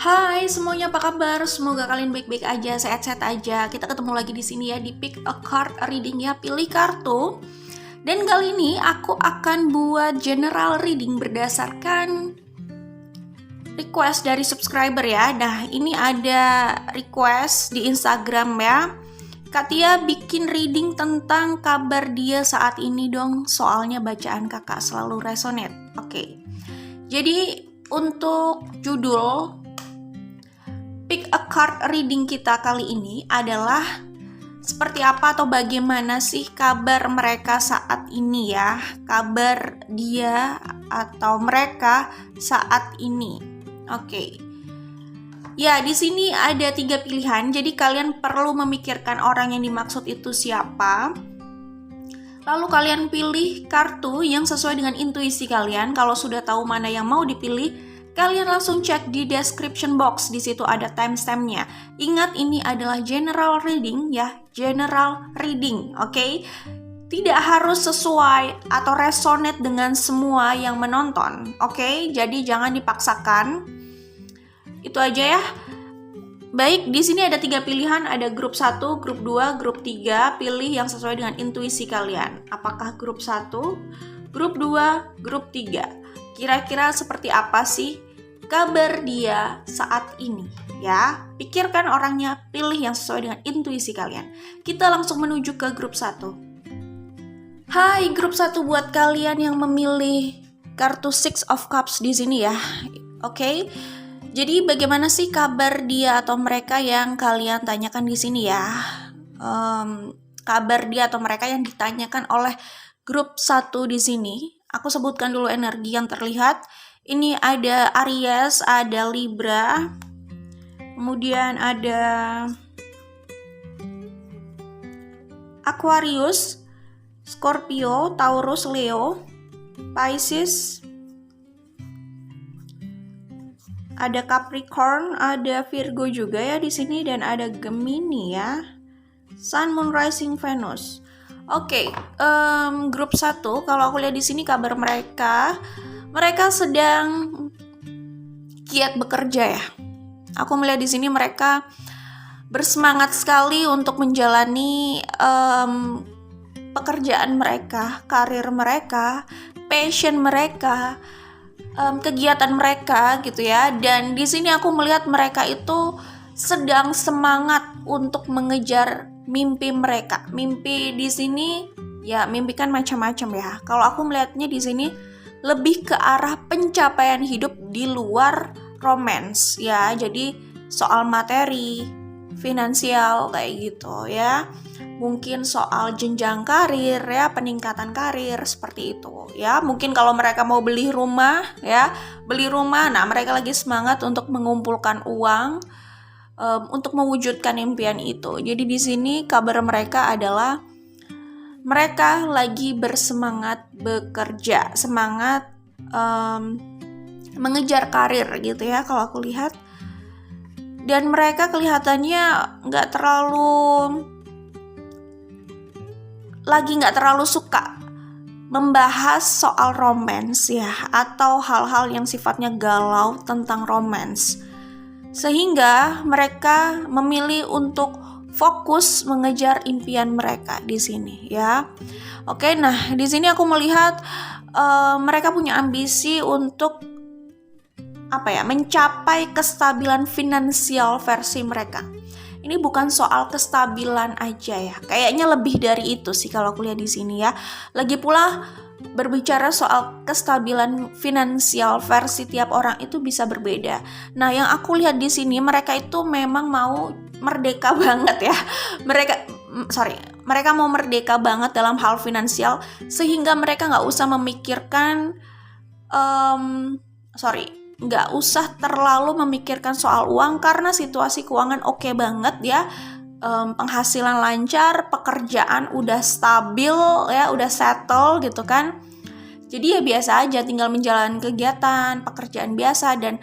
Hai semuanya, apa kabar? Semoga kalian baik-baik aja, sehat-sehat aja. Kita ketemu lagi di sini ya di Pick a Card Reading ya, pilih kartu. Dan kali ini aku akan buat general reading berdasarkan request dari subscriber ya. Nah, ini ada request di Instagram ya. Katia bikin reading tentang kabar dia saat ini dong, soalnya bacaan kakak selalu resonate. Oke. Jadi untuk judul Pick a Card reading kita kali ini adalah seperti apa atau bagaimana sih kabar mereka saat ini ya, kabar dia atau mereka saat ini. Oke. Ya, di sini ada 3 pilihan, jadi kalian perlu memikirkan orang yang dimaksud itu siapa. Lalu kalian pilih kartu yang sesuai dengan intuisi kalian. Kalau sudah tahu mana yang mau dipilih, kalian langsung cek di description box, di situ ada timestamp-nya. Ingat, ini adalah general reading ya, general reading, oke? Tidak harus sesuai atau resonate dengan semua yang menonton, oke? Jadi jangan dipaksakan. Itu aja ya. Baik, di sini ada 3 pilihan, ada grup 1, grup 2, grup 3. Pilih yang sesuai dengan intuisi kalian. Apakah grup 1, grup 2, grup 3? Kira-kira seperti apa sih kabar dia saat ini ya? Pikirkan orangnya, pilih yang sesuai dengan intuisi kalian. Kita langsung menuju ke grup 1. Hai grup 1, buat kalian yang memilih kartu Six of Cups di sini ya. Oke. Jadi bagaimana sih kabar dia atau mereka yang kalian tanyakan di sini ya? Kabar dia atau mereka yang ditanyakan oleh grup 1 di sini. Aku sebutkan dulu energi yang terlihat. Ini ada Aries, ada Libra, kemudian ada Aquarius, Scorpio, Taurus, Leo, Pisces, ada Capricorn, ada Virgo juga ya di sini, dan ada Gemini ya. Sun, Moon, Rising, Venus. Oke, grup 1 kalau aku lihat di sini kabar mereka sedang giat bekerja ya. Aku melihat di sini mereka bersemangat sekali untuk menjalani pekerjaan mereka, karir mereka, passion mereka, kegiatan mereka gitu ya. Dan di sini aku melihat mereka itu sedang semangat untuk mengejar mimpi mereka. Mimpi di sini ya, mimpi kan macam-macam ya. Kalau aku melihatnya di sini lebih ke arah pencapaian hidup di luar romance ya. Jadi soal materi, finansial kayak gitu ya. Mungkin soal jenjang karir ya, peningkatan karir seperti itu ya. Mungkin kalau mereka mau beli rumah ya, nah mereka lagi semangat untuk mengumpulkan uang untuk mewujudkan impian itu. Jadi di sini kabar mereka adalah mereka lagi bersemangat bekerja, semangat mengejar karir gitu ya kalau aku lihat. Dan mereka kelihatannya nggak terlalu suka membahas soal romance ya, atau hal-hal yang sifatnya galau tentang romance. Sehingga mereka memilih untuk fokus mengejar impian mereka di sini ya. Oke, nah di sini aku melihat mereka punya ambisi untuk mencapai kestabilan finansial versi mereka. Ini bukan soal kestabilan aja ya, kayaknya lebih dari itu sih kalau aku lihat di sini ya. Lagi pula berbicara soal kestabilan finansial versi tiap orang itu bisa berbeda. Nah, yang aku lihat di sini mereka itu memang mau merdeka banget ya. Mereka mau merdeka banget dalam hal finansial, sehingga mereka nggak usah memikirkan nggak usah terlalu memikirkan soal uang, karena situasi keuangan oke banget ya. Penghasilan lancar, pekerjaan udah stabil ya, udah settle gitu kan. Jadi ya biasa aja, tinggal menjalani kegiatan, pekerjaan biasa, dan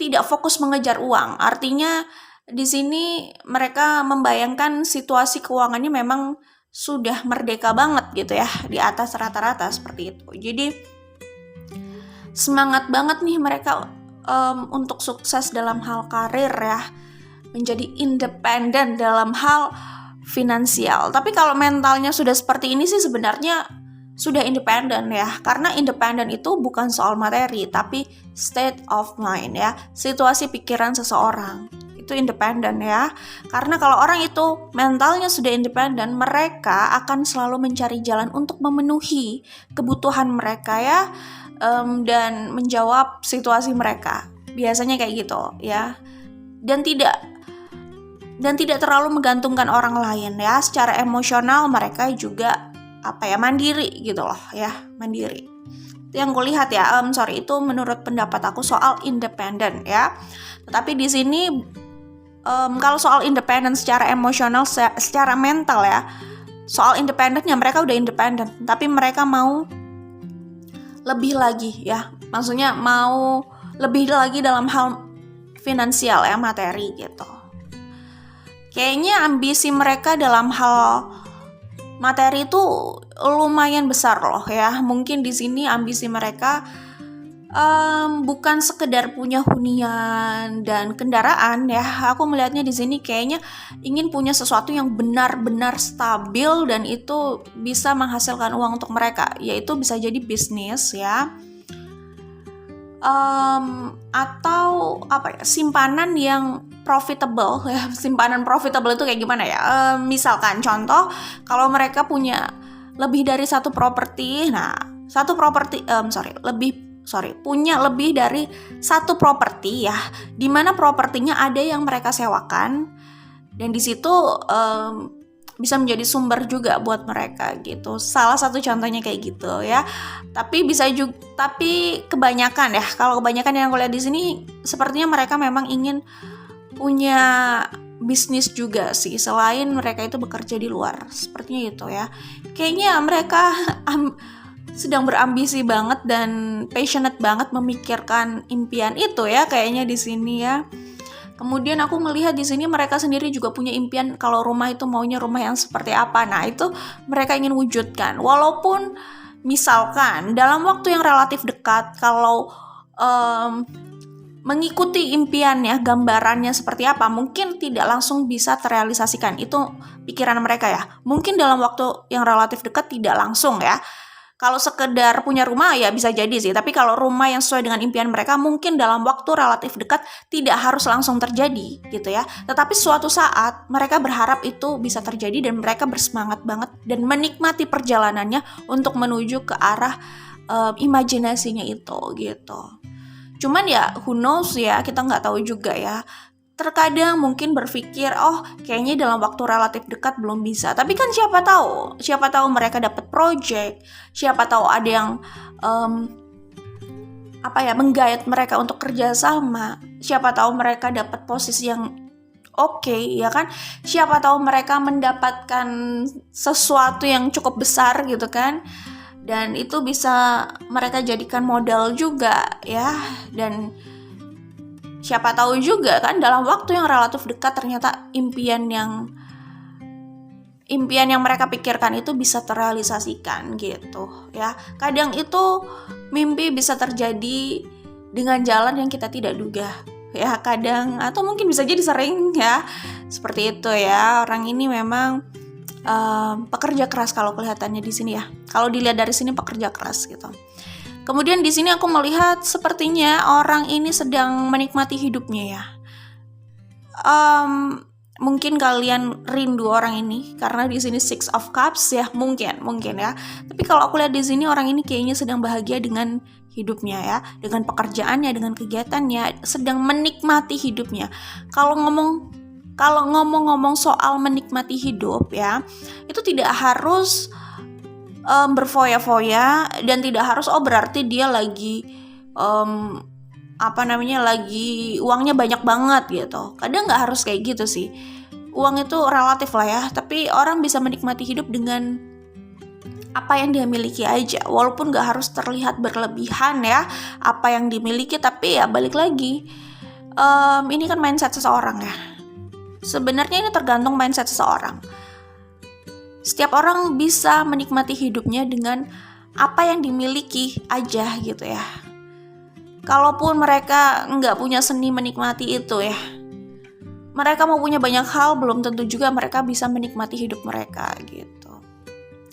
tidak fokus mengejar uang. Artinya di sini mereka membayangkan situasi keuangannya memang sudah merdeka banget gitu ya, di atas rata-rata seperti itu. Jadi semangat banget nih mereka untuk sukses dalam hal karir ya, menjadi independen dalam hal finansial. Tapi kalau mentalnya sudah seperti ini sih sebenarnya sudah independen ya, karena independen itu bukan soal materi, tapi state of mind ya, situasi pikiran seseorang. Itu independen ya, karena kalau orang itu mentalnya sudah independen, mereka akan selalu mencari jalan untuk memenuhi kebutuhan mereka ya, dan menjawab situasi mereka, biasanya kayak gitu ya, dan tidak terlalu menggantungkan orang lain ya. Secara emosional mereka juga mandiri gitu loh ya, mandiri. Itu yang kulihat ya. Itu menurut pendapat aku soal independen ya. Tetapi di sini kalau soal independen secara emosional, secara mental ya, soal independennya mereka udah independen, tapi mereka mau lebih lagi ya. Maksudnya mau lebih lagi dalam hal finansial ya, materi gitu. Kayaknya ambisi mereka dalam hal materi itu lumayan besar loh ya. Mungkin di sini ambisi mereka bukan sekedar punya hunian dan kendaraan ya. Aku melihatnya di sini kayaknya ingin punya sesuatu yang benar-benar stabil dan itu bisa menghasilkan uang untuk mereka, yaitu bisa jadi bisnis ya. Atau simpanan yang profitable ya. Simpanan profitable itu kayak gimana ya? Misalkan contoh, kalau mereka punya lebih dari satu properti, punya lebih dari satu properti ya, di mana propertinya ada yang mereka sewakan, dan di situ bisa menjadi sumber juga buat mereka gitu. Salah satu contohnya kayak gitu ya. Tapi kebanyakan ya, kalau kebanyakan yang aku lihat di sini sepertinya mereka memang ingin punya bisnis juga sih, selain mereka itu bekerja di luar. Sepertinya itu ya. Kayaknya mereka sedang berambisi banget dan passionate banget memikirkan impian itu ya, kayaknya di sini ya. Kemudian aku melihat di sini mereka sendiri juga punya impian kalau rumah itu maunya rumah yang seperti apa. Nah, itu mereka ingin wujudkan. Walaupun misalkan dalam waktu yang relatif dekat, kalau mengikuti impiannya, gambarannya seperti apa, mungkin tidak langsung bisa terrealisasikan. Itu pikiran mereka ya. Mungkin dalam waktu yang relatif dekat tidak langsung ya. Kalau sekedar punya rumah ya bisa jadi sih, tapi kalau rumah yang sesuai dengan impian mereka mungkin dalam waktu relatif dekat tidak harus langsung terjadi gitu ya. Tetapi suatu saat mereka berharap itu bisa terjadi dan mereka bersemangat banget dan menikmati perjalanannya untuk menuju ke arah imajinasinya itu gitu. Cuman ya who knows ya, kita nggak tahu juga ya. Terkadang mungkin berpikir, kayaknya dalam waktu relatif dekat belum bisa. Tapi kan siapa tahu mereka dapat project, siapa tahu ada yang menggait mereka untuk kerja sama, siapa tahu mereka dapat posisi yang oke, ya kan? Siapa tahu mereka mendapatkan sesuatu yang cukup besar gitu kan? Dan itu bisa mereka jadikan modal juga ya. Dan siapa tahu juga kan dalam waktu yang relatif dekat ternyata impian yang mereka pikirkan itu bisa terrealisasikan gitu ya. Kadang itu mimpi bisa terjadi dengan jalan yang kita tidak duga ya, kadang, atau mungkin bisa jadi sering ya. Seperti itu ya. Orang ini memang pekerja keras kalau kelihatannya di sini ya. Kalau dilihat dari sini pekerja keras gitu. Kemudian di sini aku melihat sepertinya orang ini sedang menikmati hidupnya ya. Mungkin kalian rindu orang ini karena di sini Six of Cups ya, mungkin ya. Tapi kalau aku lihat di sini orang ini kayaknya sedang bahagia dengan hidupnya ya, dengan pekerjaannya, dengan kegiatannya, sedang menikmati hidupnya. Kalau ngomong-ngomong soal menikmati hidup ya, itu tidak harus berfoya-foya dan tidak harus berarti dia lagi lagi uangnya banyak banget gitu. Kadang nggak harus kayak gitu sih. Uang itu relatif lah ya, tapi orang bisa menikmati hidup dengan apa yang dia miliki aja, walaupun nggak harus terlihat berlebihan ya apa yang dimiliki. Tapi ya balik lagi, ini kan mindset seseorang ya. Sebenarnya ini tergantung mindset seseorang. Setiap orang bisa menikmati hidupnya dengan apa yang dimiliki aja gitu ya. kalaupun mereka nggak punya seni menikmati itu ya, mereka mau punya banyak hal, belum tentu juga mereka bisa menikmati hidup mereka gitu.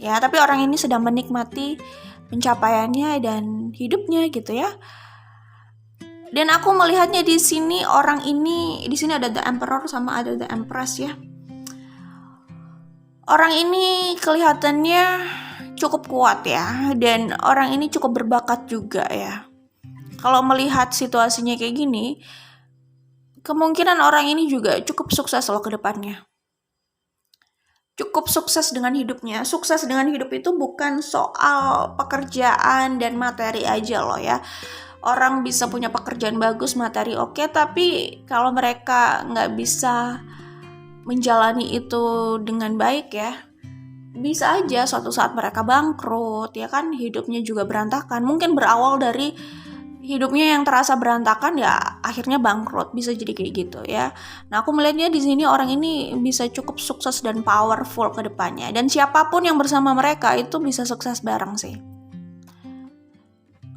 Ya, tapi orang ini sedang menikmati pencapaiannya dan hidupnya gitu ya. Dan aku melihatnya di sini orang ini, di sini ada The Emperor sama ada The Empress ya. Orang ini kelihatannya cukup kuat ya, dan orang ini cukup berbakat juga ya. Kalau melihat situasinya kayak gini, kemungkinan orang ini juga cukup sukses loh ke depannya. Cukup sukses dengan hidupnya. Sukses dengan hidup itu bukan soal pekerjaan dan materi aja loh ya. Orang bisa punya pekerjaan bagus, materi oke, tapi kalau mereka nggak bisa menjalani itu dengan baik ya, bisa aja suatu saat mereka bangkrut ya kan, hidupnya juga berantakan. Mungkin berawal dari hidupnya yang terasa berantakan ya akhirnya bangkrut, bisa jadi kayak gitu ya. Nah, aku melihatnya di sini orang ini bisa cukup sukses dan powerful ke depannya, dan siapapun yang bersama mereka itu bisa sukses bareng sih.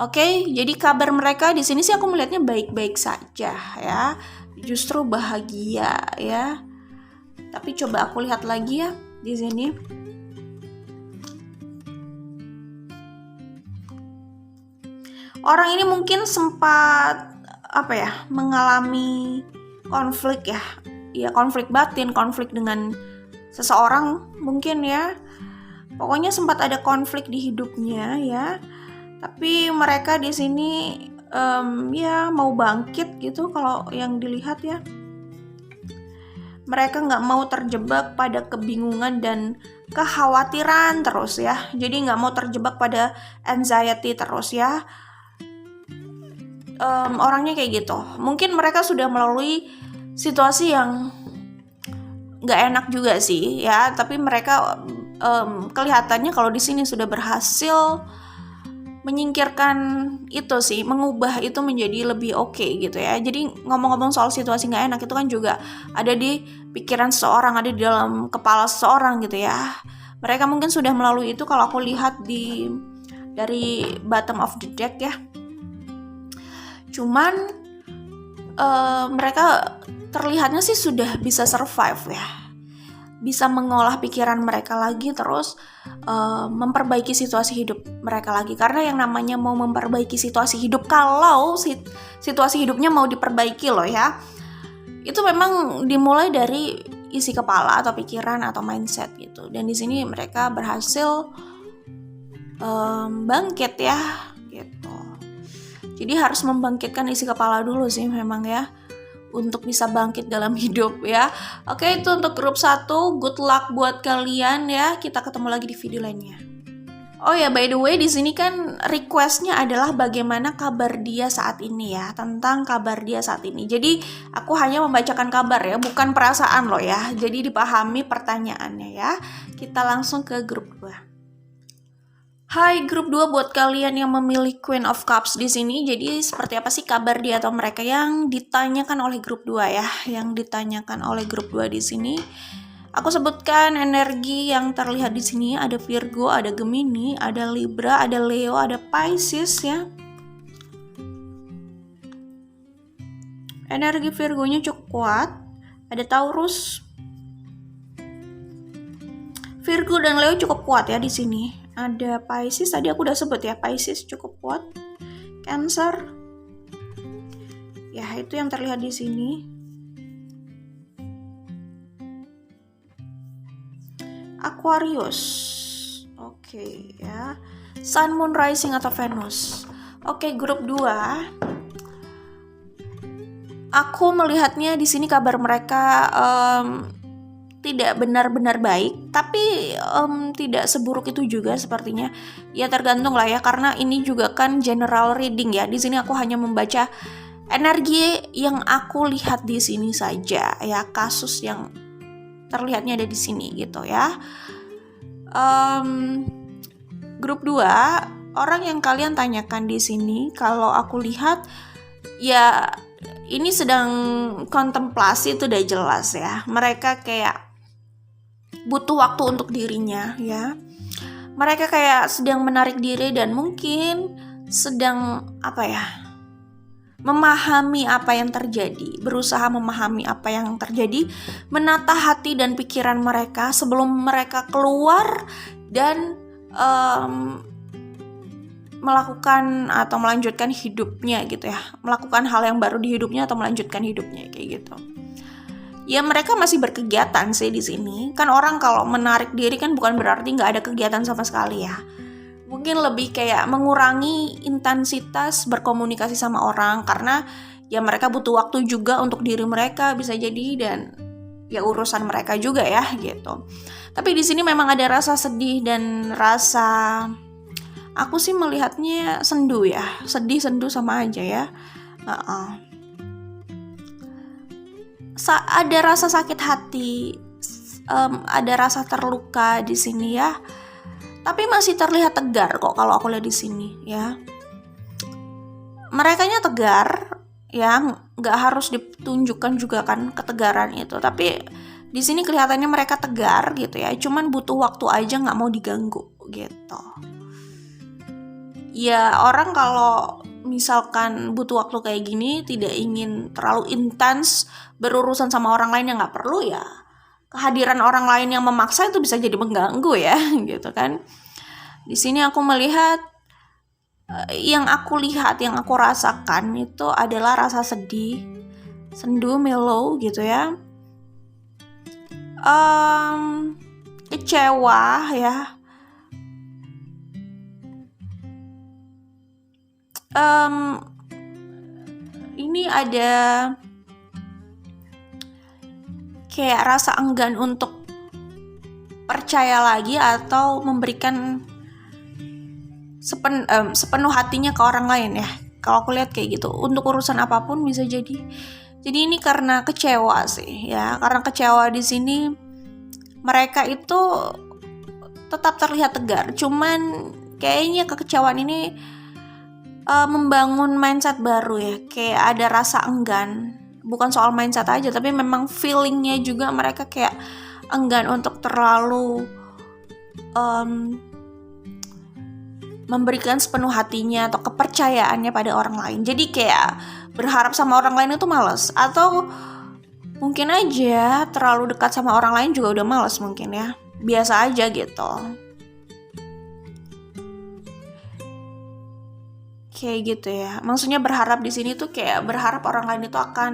Oke, jadi kabar mereka di sini sih aku melihatnya baik-baik saja ya. Justru bahagia ya. Tapi coba aku lihat lagi ya di sini. Orang ini mungkin sempat mengalami konflik ya. Ya, konflik batin, konflik dengan seseorang mungkin ya. Pokoknya sempat ada konflik di hidupnya ya. Tapi mereka di sini ya mau bangkit gitu kalau yang dilihat ya. Mereka nggak mau terjebak pada kebingungan dan kekhawatiran terus ya. Jadi nggak mau terjebak pada anxiety terus ya. Orangnya kayak gitu. Mungkin mereka sudah melalui situasi yang nggak enak juga sih ya. Tapi mereka kelihatannya kalau di sini sudah berhasil menyingkirkan itu sih, mengubah itu menjadi lebih oke gitu ya. Jadi ngomong-ngomong soal situasi nggak enak itu kan juga ada di pikiran seseorang, ada di dalam kepala seseorang gitu ya. Mereka mungkin sudah melalui itu kalau aku lihat dari bottom of the deck ya. Cuman mereka terlihatnya sih sudah bisa survive ya. Bisa mengolah pikiran mereka lagi, terus memperbaiki situasi hidup mereka lagi. Karena yang namanya mau memperbaiki situasi hidup, kalau situasi hidupnya mau diperbaiki loh ya, itu memang dimulai dari isi kepala atau pikiran atau mindset gitu. Dan di sini mereka berhasil bangkit ya gitu. Jadi harus membangkitkan isi kepala dulu sih memang ya, untuk bisa bangkit dalam hidup ya. Oke, itu untuk grup 1. Good luck buat kalian ya. Kita ketemu lagi di video lainnya. Oh ya, by the way, di sini kan requestnya adalah bagaimana kabar dia saat ini ya, tentang kabar dia saat ini. Jadi aku hanya membacakan kabar ya, bukan perasaan loh ya. Jadi dipahami pertanyaannya ya. Kita langsung ke grup 2. Hai grup 2, buat kalian yang memilih Queen of Cups di sini. Jadi seperti apa sih kabar dia atau mereka yang ditanyakan oleh grup 2 ya? Yang ditanyakan oleh grup 2 di sini. Aku sebutkan energi yang terlihat di sini, ada Virgo, ada Gemini, ada Libra, ada Leo, ada Pisces ya. Energi Virgonya cukup kuat. Ada Taurus. Virgo dan Leo cukup kuat ya di sini. Ada Pisces, tadi aku udah sebut ya, Pisces cukup kuat. Cancer. Ya, itu yang terlihat di sini. Aquarius. Oke ya. Sun, Moon, Rising atau Venus. Oke, grup 2. Aku melihatnya di sini kabar mereka tidak benar-benar baik, tapi tidak seburuk itu juga sepertinya. Ya tergantung lah ya, karena ini juga kan general reading ya. Di sini aku hanya membaca energi yang aku lihat di sini saja ya, kasus yang terlihatnya ada di sini gitu ya. Grup 2, orang yang kalian tanyakan di sini, kalau aku lihat ya ini sedang kontemplasi, itu udah jelas ya. Mereka kayak butuh waktu untuk dirinya ya. Mereka kayak sedang menarik diri dan mungkin sedang memahami apa yang terjadi, berusaha memahami apa yang terjadi, menata hati dan pikiran mereka sebelum mereka keluar dan melakukan atau melanjutkan hidupnya gitu ya, melakukan hal yang baru di hidupnya atau melanjutkan hidupnya kayak gitu. Ya mereka masih berkegiatan sih di sini. Kan orang kalau menarik diri kan bukan berarti nggak ada kegiatan sama sekali ya. Mungkin lebih kayak mengurangi intensitas berkomunikasi sama orang karena ya mereka butuh waktu juga untuk diri mereka bisa jadi dan ya urusan mereka juga ya gitu. Tapi di sini memang ada rasa sedih dan rasa, aku sih melihatnya sendu ya, sedih sendu sama aja ya. Ada rasa sakit hati, ada rasa terluka di sini ya. Tapi masih terlihat tegar kok kalau aku lihat di sini ya. Merekanya tegar ya, nggak harus ditunjukkan juga kan ketegaran itu. Tapi di sini kelihatannya mereka tegar gitu ya. Cuman butuh waktu aja, nggak mau diganggu gitu. Ya orang kalau misalkan butuh waktu kayak gini, tidak ingin terlalu intens berurusan sama orang lain yang nggak perlu ya. Kehadiran orang lain yang memaksa itu bisa jadi mengganggu ya, gitu kan. Di sini aku melihat, yang aku lihat, yang aku rasakan itu adalah rasa sedih, sendu, mellow gitu ya. Kecewa ya. Ini ada kayak rasa enggan untuk percaya lagi atau memberikan sepenuh hatinya ke orang lain ya. Kalau aku lihat kayak gitu, untuk urusan apapun bisa jadi. Jadi ini karena kecewa sih ya, karena kecewa di sini mereka itu tetap terlihat tegar. Cuman kayaknya kekecewaan ini membangun mindset baru ya, kayak ada rasa enggan. Bukan soal mindset aja, tapi memang feelingnya juga mereka kayak enggan untuk terlalu memberikan sepenuh hatinya atau kepercayaannya pada orang lain. Jadi kayak berharap sama orang lain itu malas. Atau mungkin aja terlalu dekat sama orang lain juga udah malas mungkin ya. Biasa aja gitu. Kayak gitu ya. Maksudnya berharap di sini tuh kayak berharap orang lain itu akan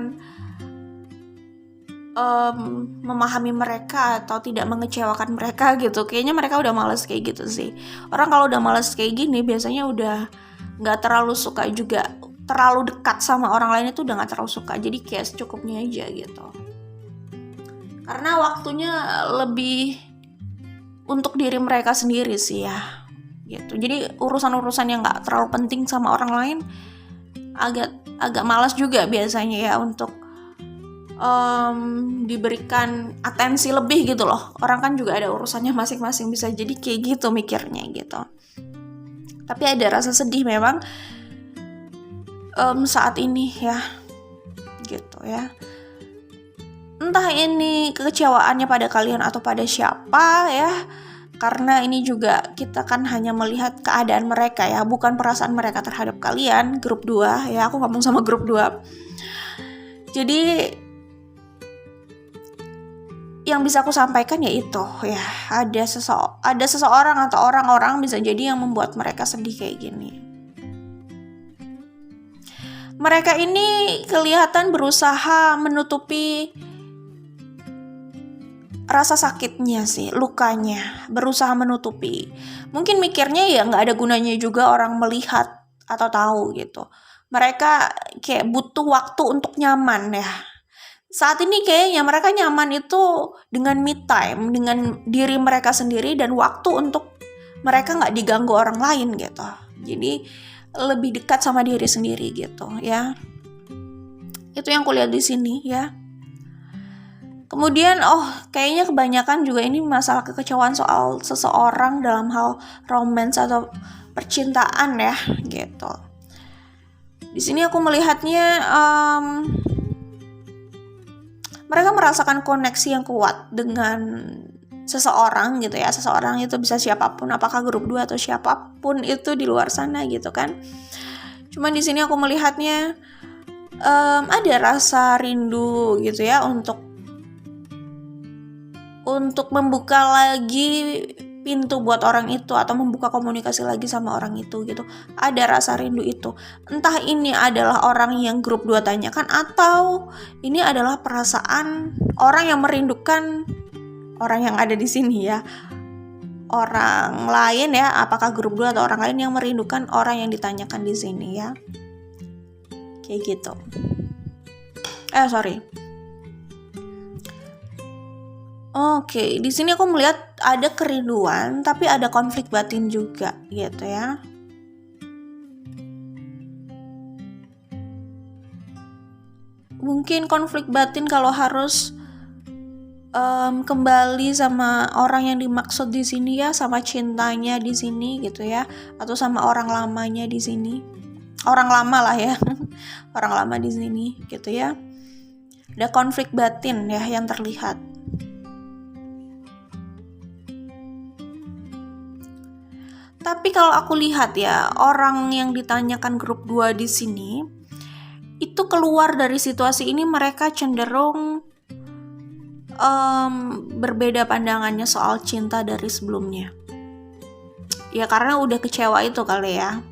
memahami mereka atau tidak mengecewakan mereka gitu. Kayaknya mereka udah males kayak gitu sih. Orang kalau udah males kayak gini biasanya udah gak terlalu suka juga. Terlalu dekat sama orang lain itu udah gak terlalu suka. Jadi kayak secukupnya aja gitu. Karena waktunya lebih untuk diri mereka sendiri sih ya gitu. Jadi urusan-urusan yang gak terlalu penting sama orang lain agak malas juga biasanya ya untuk diberikan atensi lebih gitu loh. Orang kan juga ada urusannya masing-masing, bisa jadi kayak gitu mikirnya gitu. Tapi ada rasa sedih memang saat ini ya gitu ya. Entah ini kekecewaannya pada kalian atau pada siapa ya, karena ini juga kita kan hanya melihat keadaan mereka ya, bukan perasaan mereka terhadap kalian. Grup 2 ya, aku ngomong sama grup 2. Jadi yang bisa aku sampaikan yaitu ya, ada seseorang atau orang-orang bisa jadi yang membuat mereka sedih kayak gini. Mereka ini kelihatan berusaha menutupi rasa sakitnya sih, lukanya, berusaha menutupi. Mungkin mikirnya ya nggak ada gunanya juga orang melihat atau tahu gitu. Mereka kayak butuh waktu untuk nyaman ya. Saat ini kayaknya mereka nyaman itu dengan me time, dengan diri mereka sendiri dan waktu untuk mereka nggak diganggu orang lain gitu. Jadi lebih dekat sama diri sendiri gitu ya. Itu yang kulihat di sini ya. Kemudian kayaknya kebanyakan juga ini masalah kekecewaan soal seseorang dalam hal romance atau percintaan ya gitu. Di sini aku melihatnya mereka merasakan koneksi yang kuat dengan seseorang gitu ya. Seseorang itu bisa siapapun, apakah grup 2 atau siapapun itu di luar sana gitu kan. Cuman di sini aku melihatnya ada rasa rindu gitu ya untuk membuka lagi pintu buat orang itu atau membuka komunikasi lagi sama orang itu gitu. Ada rasa rindu itu. Entah ini adalah orang yang grup 2 tanyakan atau ini adalah perasaan orang yang merindukan orang yang ada di sini ya. Orang lain ya, apakah grup 2 atau orang lain yang merindukan orang yang ditanyakan di sini ya. Kayak gitu. Sorry. Oke, di sini aku melihat ada kerinduan, tapi ada konflik batin juga, gitu ya. Mungkin konflik batin kalau harus kembali sama orang yang dimaksud di sini ya, sama cintanya di sini gitu ya, atau sama orang lamanya di sini, orang lama lah ya, orang lama di sini gitu ya. Ada konflik batin ya yang terlihat. Tapi kalau aku lihat ya, orang yang ditanyakan grup 2 di sini itu keluar dari situasi ini mereka cenderung berbeda pandangannya soal cinta dari sebelumnya. Ya karena udah kecewa itu kali ya.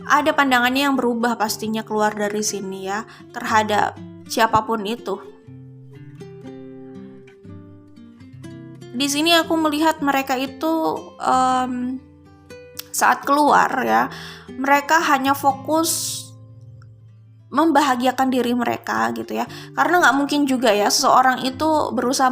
Ada pandangannya yang berubah pastinya keluar dari sini ya terhadap siapapun itu. Di sini aku melihat mereka itu saat keluar ya, mereka hanya fokus membahagiakan diri mereka gitu ya. Karena nggak mungkin juga ya seseorang itu berusaha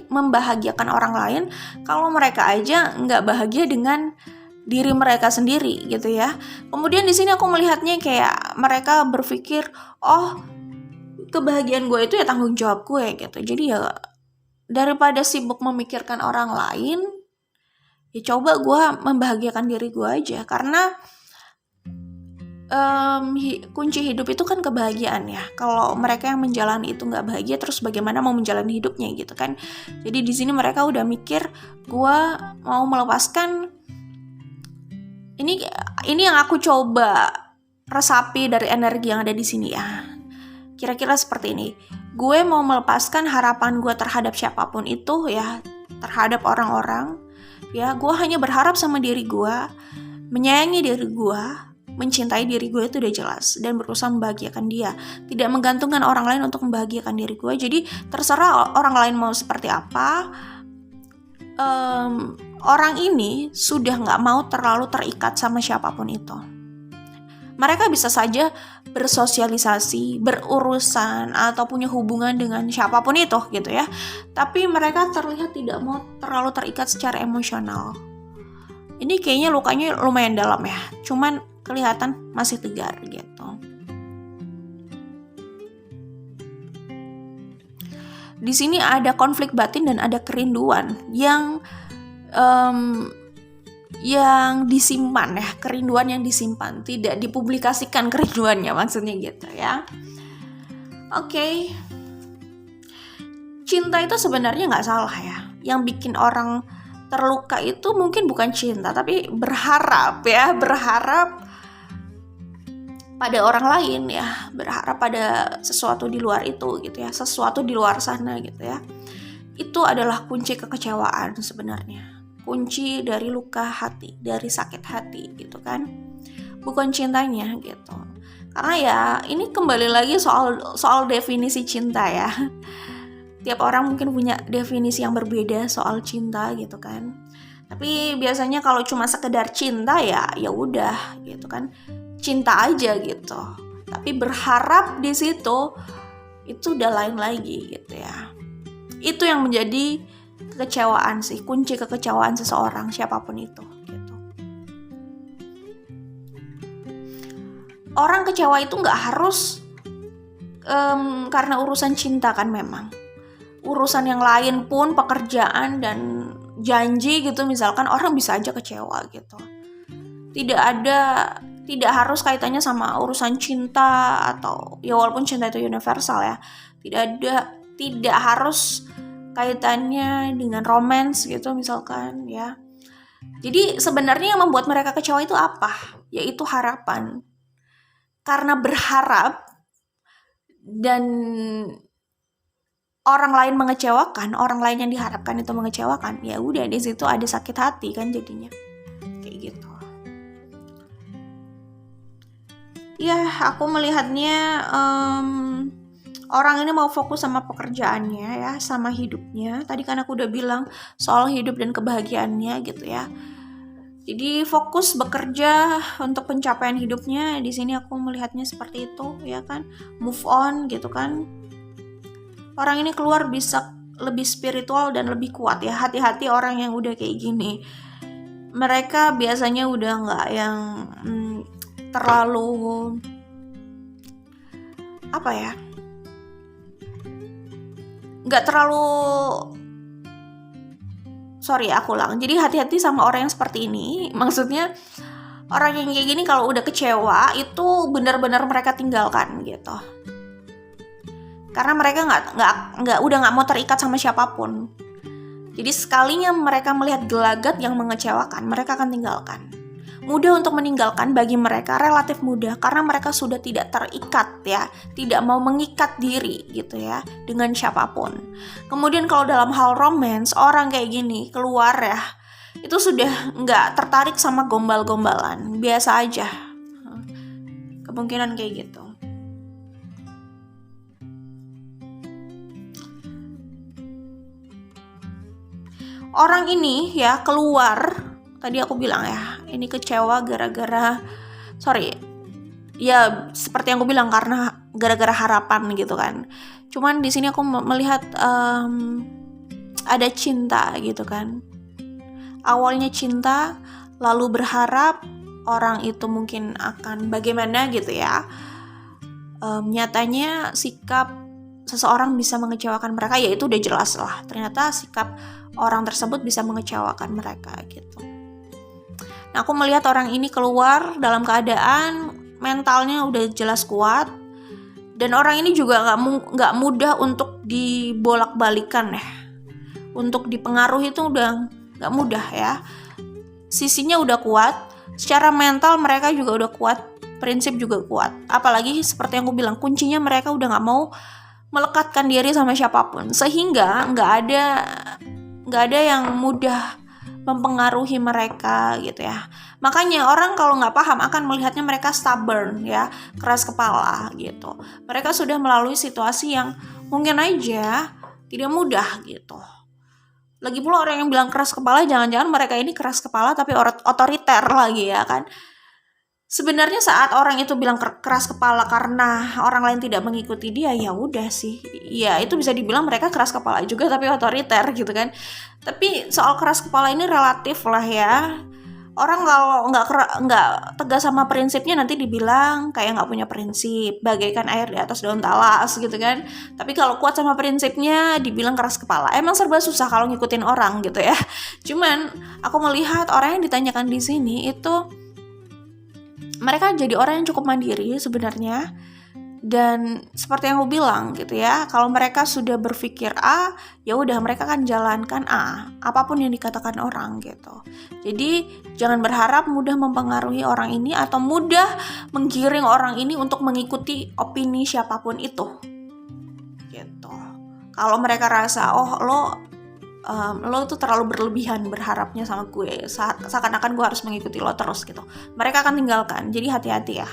membahagiakan orang lain kalau mereka aja nggak bahagia dengan diri mereka sendiri gitu ya. Kemudian di sini aku melihatnya kayak mereka berpikir, oh kebahagiaan gue itu ya tanggung jawab gue gitu. Jadi ya daripada sibuk memikirkan orang lain, ya coba gue membahagiakan diri gue aja. Karena kunci hidup itu kan kebahagiaan ya. Kalau mereka yang menjalani itu nggak bahagia, terus bagaimana mau menjalani hidupnya gitu kan. Jadi di sini mereka udah mikir, gue mau melepaskan ini yang aku coba resapi dari energi yang ada di sini ya. Kira-kira seperti ini. Gue mau melepaskan harapan gue terhadap siapapun itu ya, terhadap orang-orang ya. Gue hanya berharap sama diri gue, menyayangi diri gue, mencintai diri gue itu udah jelas, dan berusaha membahagiakan dia, tidak menggantungkan orang lain untuk membahagiakan diri gue. Jadi terserah orang lain mau seperti apa. Orang ini sudah gak mau terlalu terikat sama siapapun itu. Mereka bisa saja bersosialisasi, berurusan, atau punya hubungan dengan siapapun itu gitu ya. Tapi mereka terlihat tidak mau terlalu terikat secara emosional. Ini kayaknya lukanya lumayan dalam ya, cuman kelihatan masih tegar gitu. Di sini ada konflik batin dan ada kerinduan yang disimpan ya, kerinduan yang disimpan, tidak dipublikasikan kerinduannya, maksudnya gitu ya. Oke. Cinta itu sebenarnya nggak salah ya. Yang bikin orang terluka itu mungkin bukan cinta, tapi berharap pada orang lain ya, berharap pada sesuatu di luar itu gitu ya, sesuatu di luar sana gitu ya. Itu adalah kunci kekecewaan sebenarnya, kunci dari luka hati, dari sakit hati gitu kan, bukan cintanya gitu. Karena ya ini kembali lagi soal definisi cinta ya. Tiap orang mungkin punya definisi yang berbeda soal cinta gitu kan. Tapi biasanya kalau cuma sekedar cinta ya udah gitu kan, cinta aja gitu. Tapi berharap di situ itu udah lain lagi gitu ya. Itu yang menjadi kekecewaan sih, kunci kekecewaan seseorang siapapun itu gitu. Orang kecewa itu nggak harus karena urusan cinta kan, memang urusan yang lain pun, pekerjaan dan janji gitu misalkan, orang bisa aja kecewa gitu. Tidak harus kaitannya sama urusan cinta, atau ya walaupun cinta itu universal ya, tidak harus kaitannya dengan romance gitu misalkan ya. Jadi sebenarnya yang membuat mereka kecewa itu apa? Yaitu harapan. karena berharap dan orang lain mengecewakan, orang lain yang diharapkan itu mengecewakan, ya udah di situ ada sakit hati kan jadinya. Kayak gitu. Ya, aku melihatnya orang ini mau fokus sama pekerjaannya ya, sama hidupnya. Tadi kan aku udah bilang soal hidup dan kebahagiaannya gitu ya. Jadi fokus bekerja untuk pencapaian hidupnya. Di sini aku melihatnya seperti itu ya kan. Move on gitu kan. Orang ini keluar bisa lebih spiritual dan lebih kuat ya. Hati-hati orang yang udah kayak gini. Mereka biasanya udah nggak yang terlalu nggak terlalu aku ulang. Jadi hati-hati sama orang yang seperti ini. Maksudnya orang yang kayak gini kalau udah kecewa itu benar-benar mereka tinggalkan gitu. Karena mereka udah nggak mau terikat sama siapapun. Jadi sekalinya mereka melihat gelagat yang mengecewakan, mereka akan tinggalkan. Mudah untuk meninggalkan bagi mereka, relatif mudah karena mereka sudah tidak terikat ya, tidak mau mengikat diri gitu ya dengan siapapun. Kemudian kalau dalam hal romance, orang kayak gini keluar ya, itu sudah nggak tertarik sama gombal-gombalan, biasa aja. Kemungkinan kayak gitu. Orang ini ya keluar, tadi aku bilang ya, ini kecewa gara-gara, ya seperti yang aku bilang karena gara-gara harapan gitu kan. Cuman di sini aku melihat ada cinta gitu kan. Awalnya cinta, lalu berharap orang itu mungkin akan bagaimana gitu ya. Nyatanya sikap seseorang bisa mengecewakan mereka, ya itu udah jelas lah. Ternyata sikap orang tersebut bisa mengecewakan mereka gitu. Nah, aku melihat orang ini keluar dalam keadaan mentalnya udah jelas kuat, dan orang ini juga nggak mudah untuk dibolak-balikan ya. Untuk dipengaruhi itu udah nggak mudah ya. Sisinya udah kuat, secara mental mereka juga udah kuat, prinsip juga kuat. Apalagi seperti yang aku bilang, kuncinya mereka udah nggak mau melekatkan diri sama siapapun, sehingga nggak ada yang mudah mempengaruhi mereka gitu ya. Makanya orang kalau nggak paham akan melihatnya mereka stubborn ya, keras kepala gitu. Mereka sudah melalui situasi yang mungkin aja tidak mudah gitu. Lagi pula orang yang bilang keras kepala, jangan-jangan mereka ini keras kepala tapi otoriter lagi ya kan. Sebenarnya saat orang itu bilang keras kepala karena orang lain tidak mengikuti dia, ya udah sih. Ya itu bisa dibilang mereka keras kepala juga tapi otoriter gitu kan. Tapi soal keras kepala ini relatif lah ya. Orang kalau nggak tegas sama prinsipnya nanti dibilang kayak nggak punya prinsip, bagaikan air di atas daun talas gitu kan. Tapi kalau kuat sama prinsipnya dibilang keras kepala. Emang serba susah kalau ngikutin orang gitu ya. Cuman aku melihat orang yang ditanyakan di sini itu mereka jadi orang yang cukup mandiri sebenarnya. Dan seperti yang aku bilang gitu ya, kalau mereka sudah berpikir A, ya udah mereka akan jalankan A, apapun yang dikatakan orang gitu. Jadi jangan berharap mudah mempengaruhi orang ini atau mudah menggiring orang ini untuk mengikuti opini siapapun itu. Gitu. Kalau mereka rasa lo tuh terlalu berlebihan berharapnya sama gue, seakan-akan gue harus mengikuti lo terus gitu, mereka akan tinggalkan. Jadi hati-hati ya.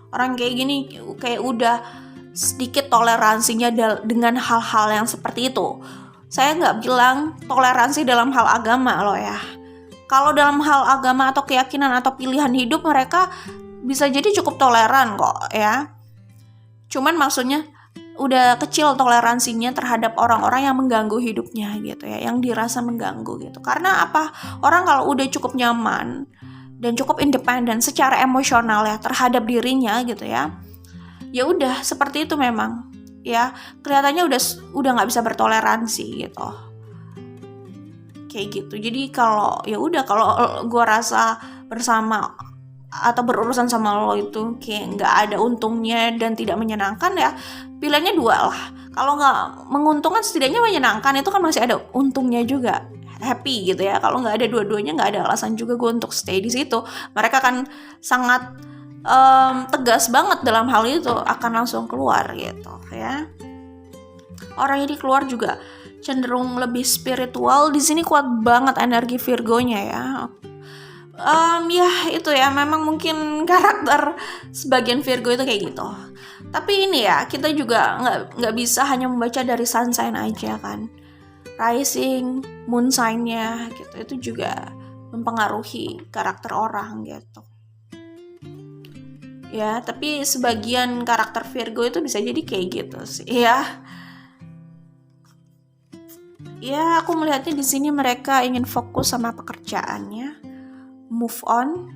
Orang kayak gini kayak udah sedikit toleransinya dengan hal-hal yang seperti itu. Saya nggak bilang toleransi dalam hal agama loh ya. Kalau dalam hal agama atau keyakinan atau pilihan hidup mereka bisa jadi cukup toleran kok ya. Cuman maksudnya udah kecil toleransinya terhadap orang-orang yang mengganggu hidupnya gitu ya, yang dirasa mengganggu gitu. Karena apa? Orang kalau udah cukup nyaman dan cukup independen secara emosional ya terhadap dirinya gitu ya, ya udah seperti itu memang ya, kelihatannya udah nggak bisa bertoleransi gitu, kayak gitu. Jadi kalau gue rasa bersama atau berurusan sama lo itu kayak nggak ada untungnya dan tidak menyenangkan, ya pilihannya dua lah. Kalau nggak menguntungkan setidaknya menyenangkan, itu kan masih ada untungnya juga, happy gitu ya. Kalau nggak ada dua-duanya, nggak ada alasan juga gue untuk stay di situ. Mereka kan sangat tegas banget dalam hal itu, akan langsung keluar gitu ya. Orang ini keluar juga cenderung lebih spiritual. Di sini kuat banget energi Virgo-nya ya. Ya itu ya, memang mungkin karakter sebagian Virgo itu kayak gitu. Tapi ini ya, kita juga nggak bisa hanya membaca dari sun sign aja kan. Rising, moon sign-nya gitu, itu juga mempengaruhi karakter orang gitu. Ya, tapi sebagian karakter Virgo itu bisa jadi kayak gitu sih ya. Ya, aku melihatnya di sini mereka ingin fokus sama pekerjaannya, move on.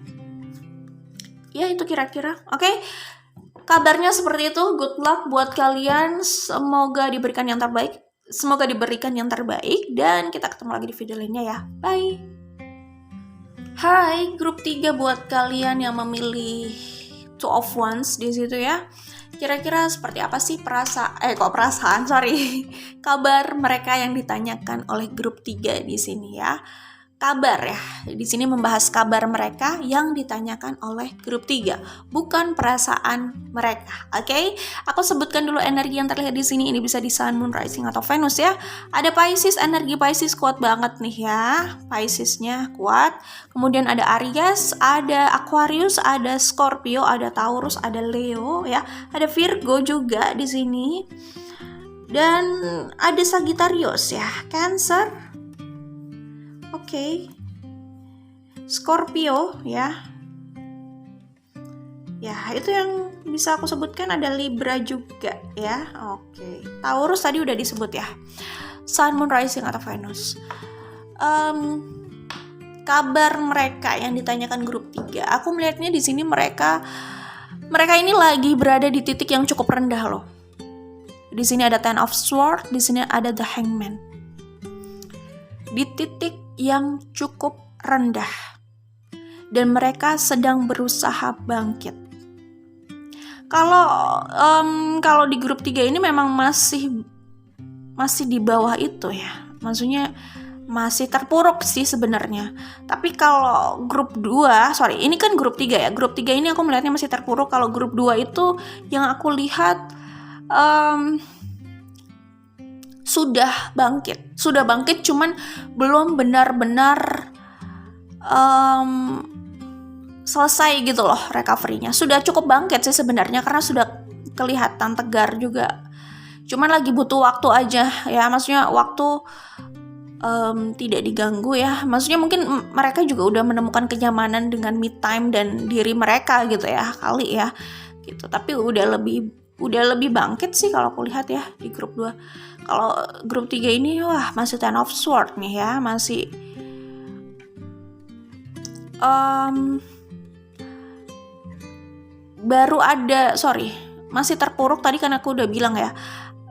Ya, itu kira-kira. Oke. Kabarnya seperti itu. Good luck buat kalian. Semoga diberikan yang terbaik. Dan kita ketemu lagi di video lainnya ya. Bye. Hai, grup 3 buat kalian yang memilih Two of Wands di situ ya. Kira-kira seperti apa sih kabar mereka yang ditanyakan oleh grup 3 di sini ya. Kabar ya. Di sini membahas kabar mereka yang ditanyakan oleh grup 3, bukan perasaan mereka. Oke? Aku sebutkan dulu energi yang terlihat di sini. Ini bisa di Sun, Moon, Rising atau Venus ya. Ada Pisces, energi Pisces kuat banget nih ya. Piscesnya kuat. Kemudian ada Aries, ada Aquarius, ada Scorpio, ada Taurus, ada Leo ya. Ada Virgo juga di sini. Dan ada Sagittarius ya, Cancer. Oke. Scorpio ya. Ya, itu yang bisa aku sebutkan. Ada Libra juga ya. Oke. Taurus tadi udah disebut ya. Sun, Moon, Rising atau Venus. Kabar mereka yang ditanyakan grup 3. Aku melihatnya di sini mereka ini lagi berada di titik yang cukup rendah loh. Di sini ada Ten of Swords, di sini ada The Hangman. Di titik yang cukup rendah, dan mereka sedang berusaha bangkit. Kalau di grup 3 ini memang masih di bawah itu ya, maksudnya masih terpuruk sih sebenarnya. Tapi kalau grup 2, ini kan grup 3 ya. Grup 3 ini aku melihatnya masih terpuruk. Kalau grup 2 itu yang aku lihat sudah bangkit, cuman belum benar-benar selesai gitu loh recovery-nya. Sudah cukup bangkit sih sebenarnya, karena sudah kelihatan tegar juga. Cuman lagi butuh waktu aja ya, maksudnya waktu tidak diganggu ya. Maksudnya mungkin mereka juga udah menemukan kenyamanan dengan me time dan diri mereka gitu ya, kali ya. Gitu. Tapi udah lebih bangkit sih kalau aku lihat ya di grup 2. Kalau grup 3 ini masih Ten of Swords nih ya, masih masih terpuruk. Tadi kan aku udah bilang ya,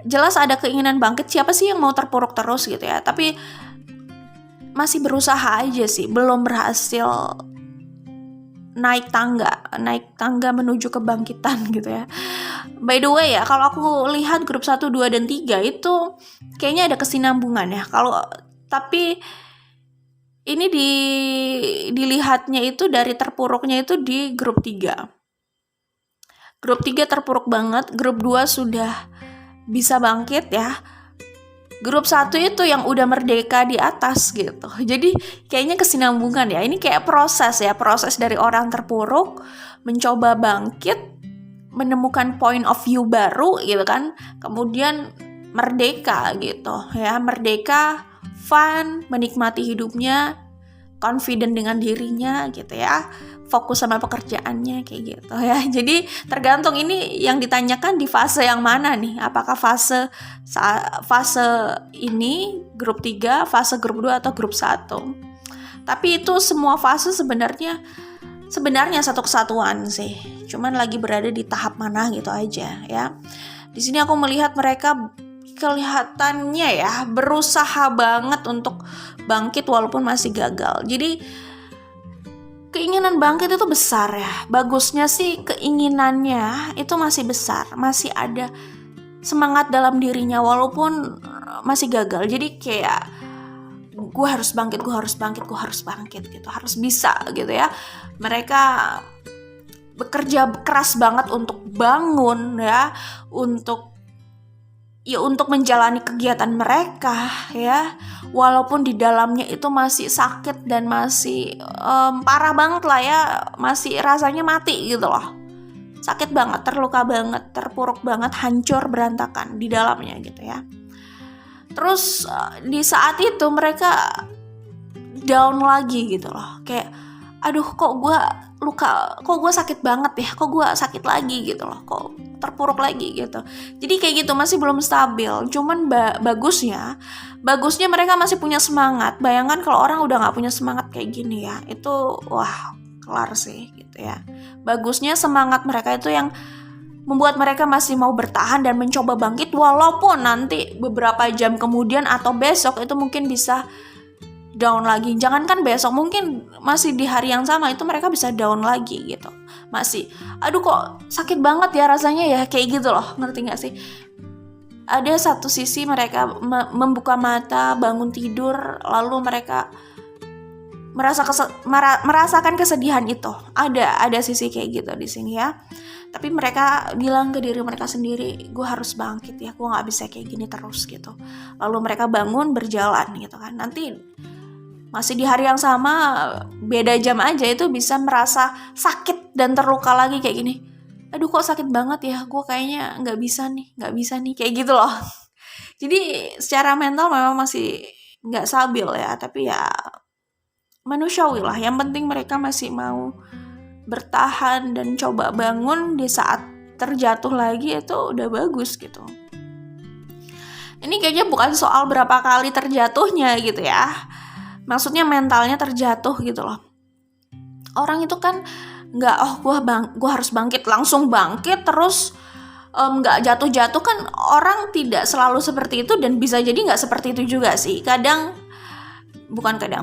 jelas ada keinginan bangkit. Siapa sih yang mau terpuruk terus gitu ya, tapi masih berusaha aja sih, belum berhasil naik tangga menuju kebangkitan gitu ya. By the way ya, kalau aku lihat grup 1, 2, dan 3 itu kayaknya ada kesinambungan ya. Tapi ini dilihatnya itu dari terpuruknya itu di grup 3. Grup 3 terpuruk banget, grup 2 sudah bisa bangkit ya. Grup 1 itu yang udah merdeka di atas gitu. Jadi kayaknya kesinambungan ya. Ini kayak proses dari orang terpuruk mencoba bangkit, menemukan point of view baru gitu kan. Kemudian merdeka gitu ya. Merdeka, fun, menikmati hidupnya, confident dengan dirinya gitu ya. Fokus sama pekerjaannya kayak gitu ya. Jadi tergantung ini yang ditanyakan di fase yang mana nih. Apakah fase ini grup 3, fase grup 2 atau grup 1. Tapi itu semua fase sebenarnya satu kesatuan sih. Cuman lagi berada di tahap mana gitu aja ya. Di sini aku melihat mereka kelihatannya ya berusaha banget untuk bangkit walaupun masih gagal. Jadi keinginan bangkit itu besar ya. Bagusnya sih keinginannya itu masih besar, masih ada semangat dalam dirinya walaupun masih gagal. Jadi kayak gue harus bangkit gitu, harus bisa gitu ya. Mereka bekerja keras banget untuk bangun ya, untuk menjalani kegiatan mereka ya, walaupun di dalamnya itu masih sakit dan masih parah banget lah ya, masih rasanya mati gitu loh, sakit banget, terluka banget, terpuruk banget, hancur berantakan di dalamnya gitu ya. Terus di saat itu mereka down lagi gitu loh, kayak aduh kok gue luka, kok gue sakit banget ya, kok gue sakit lagi gitu loh, kok terpuruk lagi gitu. Jadi kayak gitu, masih belum stabil. Cuman bagusnya mereka masih punya semangat. Bayangkan kalau orang udah nggak punya semangat kayak gini ya, itu wah kelar sih gitu ya. Bagusnya semangat mereka itu yang membuat mereka masih mau bertahan dan mencoba bangkit, walaupun nanti beberapa jam kemudian atau besok itu mungkin bisa down lagi. Jangankan besok, mungkin masih di hari yang sama itu mereka bisa down lagi gitu. Masih, aduh kok sakit banget ya rasanya ya, kayak gitu loh, ngerti gak sih? Ada satu sisi mereka membuka mata, bangun tidur, lalu mereka merasakan kesedihan itu. Ada sisi kayak gitu di sini ya. Tapi mereka bilang ke diri mereka sendiri, gue harus bangkit ya, gue gak bisa kayak gini terus gitu. Lalu mereka bangun, berjalan gitu kan. Nanti masih di hari yang sama, beda jam aja itu bisa merasa sakit dan terluka lagi kayak gini. Aduh kok sakit banget ya, gue kayaknya gak bisa nih, kayak gitu loh. Jadi secara mental memang masih gak stabil ya, tapi ya manusiawi lah. Yang penting mereka masih mau bertahan dan coba bangun di saat terjatuh lagi, itu udah bagus gitu. Ini kayaknya bukan soal berapa kali terjatuhnya gitu ya, maksudnya mentalnya terjatuh gitu loh. Orang itu kan nggak gue harus bangkit, langsung bangkit terus nggak jatuh-jatuh kan. Orang tidak selalu seperti itu dan bisa jadi nggak seperti itu juga sih.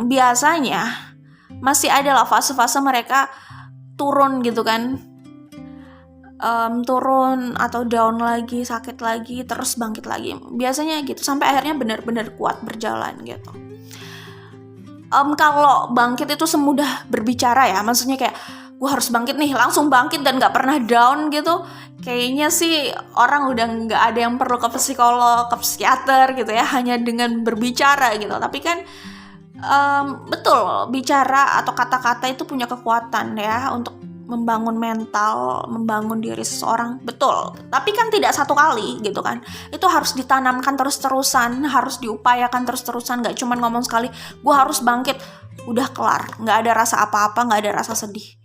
Biasanya masih ada lah fase-fase mereka turun gitu kan, turun atau down lagi, sakit lagi, terus bangkit lagi. Biasanya gitu sampai akhirnya benar-benar kuat berjalan gitu. Kalau bangkit itu semudah berbicara ya, maksudnya kayak gue harus bangkit nih, langsung bangkit dan gak pernah down gitu, kayaknya sih orang udah gak ada yang perlu ke psikolog, ke psikiater gitu ya, hanya dengan berbicara gitu. Tapi kan betul, bicara atau kata-kata itu punya kekuatan ya untuk membangun mental, membangun diri seseorang, betul. Tapi kan tidak satu kali gitu kan. Itu harus ditanamkan terus-terusan, harus diupayakan terus-terusan. Gak cuma ngomong sekali, gue harus bangkit, udah kelar. Gak ada rasa apa-apa, gak ada rasa sedih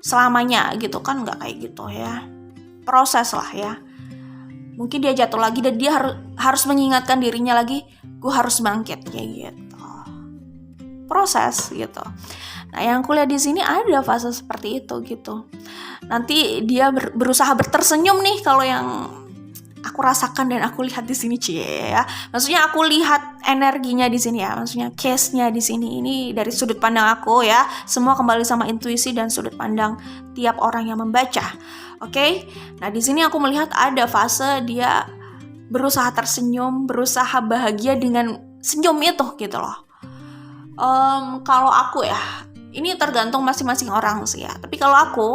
selamanya gitu kan, gak kayak gitu ya. Proses lah ya. Mungkin dia jatuh lagi dan dia harus mengingatkan dirinya lagi, gue harus bangkit, kayak gitu. Proses gitu. Nah, yang kuliah di sini ada fase seperti itu gitu. Nanti dia berusaha bertersenyum nih, kalau yang aku rasakan dan aku lihat di sini ya. Maksudnya aku lihat energinya di sini ya. Maksudnya case-nya di sini ini dari sudut pandang aku ya. Semua kembali sama intuisi dan sudut pandang tiap orang yang membaca. Oke? Nah, di sini aku melihat ada fase dia berusaha tersenyum, berusaha bahagia dengan senyum itu gitu loh. Kalau aku ya, ini tergantung masing-masing orang sih ya. Tapi kalau aku,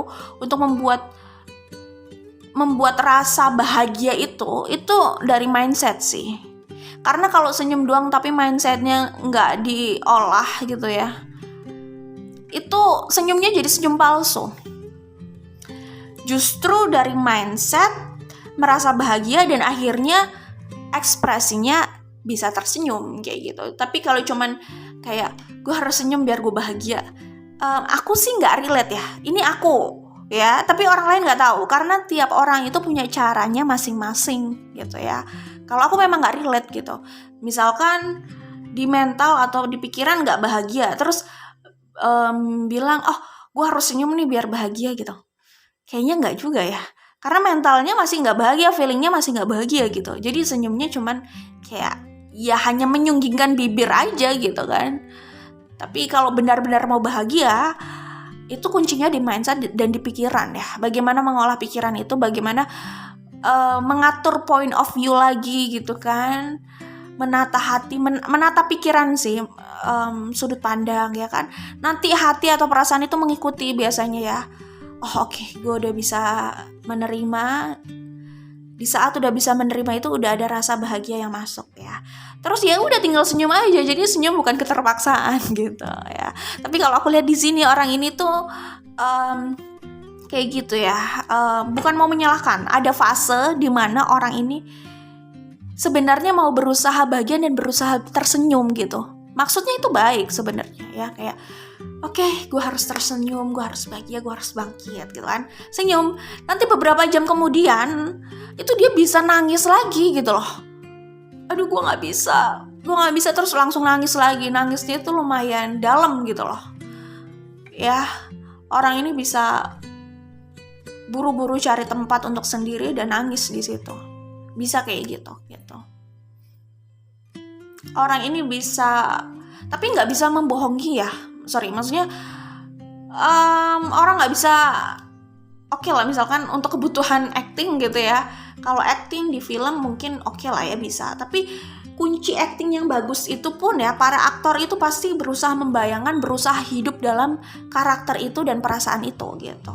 untuk membuat rasa bahagia itu dari mindset sih. Karena kalau senyum doang tapi mindsetnya nggak diolah gitu ya, itu senyumnya jadi senyum palsu. Justru dari mindset merasa bahagia dan akhirnya ekspresinya bisa tersenyum kayak gitu. Tapi kalau cuman kayak gue harus senyum biar gue bahagia, aku sih nggak relate ya. Ini aku ya, tapi orang lain nggak tahu karena tiap orang itu punya caranya masing-masing gitu ya. Kalau aku memang nggak relate gitu. Misalkan di mental atau di pikiran nggak bahagia, terus bilang gue harus senyum nih biar bahagia gitu. Kayaknya nggak juga ya. Karena mentalnya masih nggak bahagia, feelingnya masih nggak bahagia gitu. Jadi senyumnya cuman kayak ya hanya menyunggingkan bibir aja gitu kan. Tapi kalau benar-benar mau bahagia, itu kuncinya di mindset dan di pikiran ya. Bagaimana mengolah pikiran itu, bagaimana mengatur point of view lagi gitu kan. Menata hati, menata pikiran sih, sudut pandang ya kan. Nanti hati atau perasaan itu mengikuti biasanya ya. oh oke, gue udah bisa menerima. Di saat udah bisa menerima itu udah ada rasa bahagia yang masuk ya. Terus ya udah tinggal senyum aja. Jadi senyum bukan keterpaksaan gitu ya. Tapi kalau aku lihat di sini orang ini tuh kayak gitu ya. Bukan mau menyalahkan. Ada fase di mana orang ini sebenarnya mau berusaha bahagia dan berusaha tersenyum gitu. Maksudnya itu baik sebenarnya ya, kayak oke, gue harus tersenyum, gue harus bahagia, gue harus bangkit gitu kan. Senyum. Nanti beberapa jam kemudian itu dia bisa nangis lagi gitu loh. Aduh, gue gak bisa terus langsung nangis lagi. Nangisnya itu lumayan dalam gitu loh. Ya, orang ini bisa buru-buru cari tempat untuk sendiri dan nangis di situ. Bisa kayak gitu. Orang ini bisa, tapi nggak bisa membohongi ya. Maksudnya orang nggak bisa. Oke lah, misalkan untuk kebutuhan acting gitu ya. Kalau acting di film mungkin oke lah ya bisa. Tapi kunci acting yang bagus itu pun ya, para aktor itu pasti berusaha membayangkan, berusaha hidup dalam karakter itu dan perasaan itu gitu.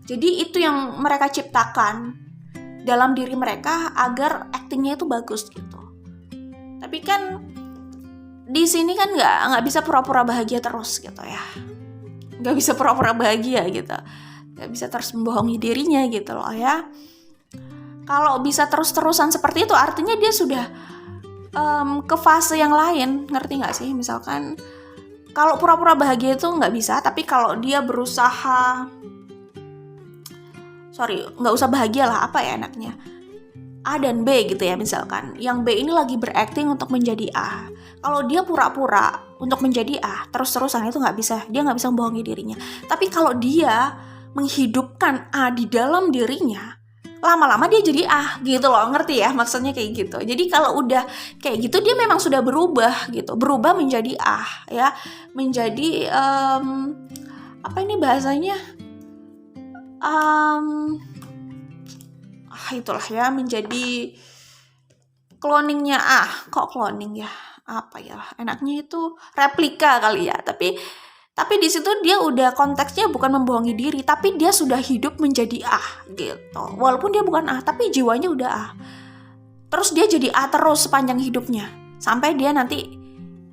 Jadi itu yang mereka ciptakan dalam diri mereka agar actingnya itu bagus gitu. Tapi kan di sini kan nggak bisa pura-pura bahagia terus gitu ya. Nggak bisa pura-pura bahagia gitu. Nggak bisa terus membohongi dirinya gitu loh ya. Kalau bisa terus-terusan seperti itu artinya dia sudah ke fase yang lain. Ngerti nggak sih? Misalkan kalau pura-pura bahagia itu nggak bisa. Tapi kalau dia berusaha, nggak usah bahagia lah, apa ya enaknya, A dan B gitu ya misalkan. Yang B ini lagi berakting untuk menjadi A. Kalau dia pura-pura untuk menjadi A terus-terusan itu nggak bisa. Dia nggak bisa membohongi dirinya. Tapi kalau dia menghidupkan A di dalam dirinya, lama-lama dia jadi A gitu loh. Ngerti ya maksudnya kayak gitu. Jadi kalau udah kayak gitu dia memang sudah berubah gitu. Berubah menjadi A ya. Menjadi apa ini bahasanya? Itulah ya, menjadi cloningnya kok cloning ya, apa ya enaknya itu replika kali ya. Tapi di situ dia udah konteksnya bukan membohongi diri, tapi dia sudah hidup menjadi gitu. Walaupun dia bukan tapi jiwanya udah terus dia jadi terus sepanjang hidupnya sampai dia nanti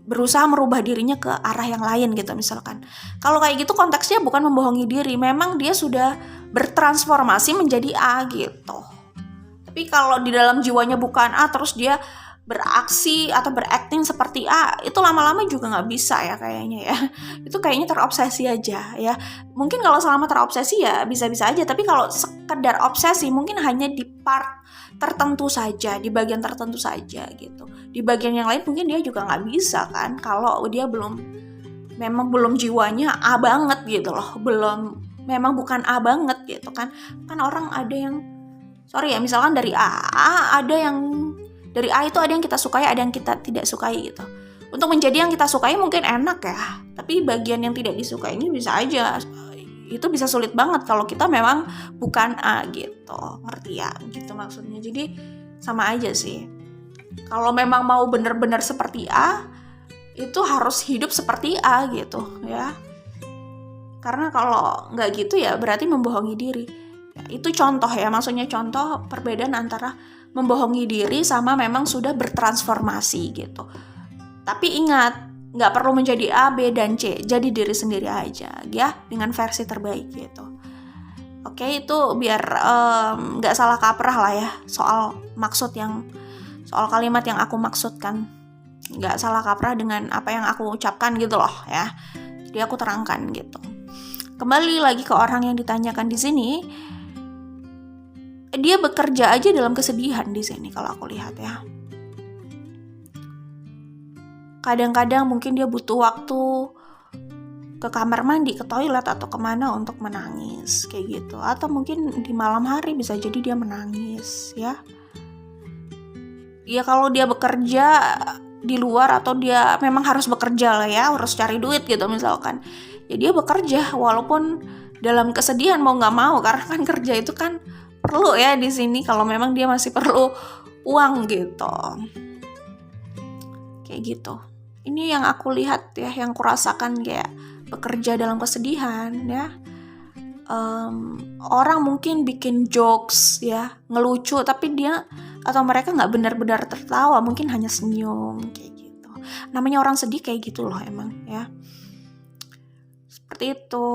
berusaha merubah dirinya ke arah yang lain gitu misalkan. Kalau kayak gitu konteksnya bukan membohongi diri, memang dia sudah bertransformasi menjadi gitu. Tapi kalau di dalam jiwanya bukan terus dia beraksi atau berakting seperti itu lama-lama juga nggak bisa ya kayaknya ya. Itu kayaknya terobsesi aja ya. Mungkin kalau selama terobsesi ya bisa-bisa aja, tapi kalau sekedar obsesi mungkin hanya di part tertentu saja, di bagian tertentu saja gitu. Di bagian yang lain mungkin dia juga nggak bisa kan, kalau dia memang belum jiwanya banget gitu loh, memang bukan banget gitu kan. Kan orang ada yang misalkan dari ada yang dari itu ada yang kita sukai, ada yang kita tidak sukai gitu. Untuk menjadi yang kita sukai mungkin enak ya, tapi bagian yang tidak disukai ini bisa aja, itu bisa sulit banget kalau kita memang bukan gitu. Ngerti ya gitu maksudnya. Jadi sama aja sih. Kalau memang mau benar-benar seperti itu harus hidup seperti gitu ya. Karena kalau nggak gitu ya berarti membohongi diri. Ya, itu contoh ya, maksudnya contoh perbedaan antara membohongi diri sama memang sudah bertransformasi gitu. Tapi ingat, nggak perlu menjadi A, B, dan C. Jadi diri sendiri aja ya, dengan versi terbaik gitu. Oke, itu biar nggak salah kaprah lah ya soal kalimat yang aku maksudkan. Nggak salah kaprah dengan apa yang aku ucapkan gitu loh ya. Jadi aku terangkan gitu. Kembali lagi ke orang yang ditanyakan di sini. Dia bekerja aja dalam kesedihan di sini kalau aku lihat ya. Kadang-kadang mungkin dia butuh waktu ke kamar mandi, ke toilet atau kemana untuk menangis kayak gitu. Atau mungkin di malam hari bisa jadi dia menangis ya. Ya kalau dia bekerja di luar atau dia memang harus bekerja lah ya, harus cari duit gitu misalkan. Ya dia bekerja walaupun dalam kesedihan mau nggak mau, karena kan kerja itu kan perlu ya di sini kalau memang dia masih perlu uang gitu. Kayak gitu. Ini yang aku lihat ya, yang kurasakan kayak bekerja dalam kesedihan ya. orang mungkin bikin jokes ya, ngelucu, tapi dia atau mereka nggak benar-benar tertawa, mungkin hanya senyum kayak gitu. Namanya orang sedih kayak gitu loh emang ya. Seperti itu.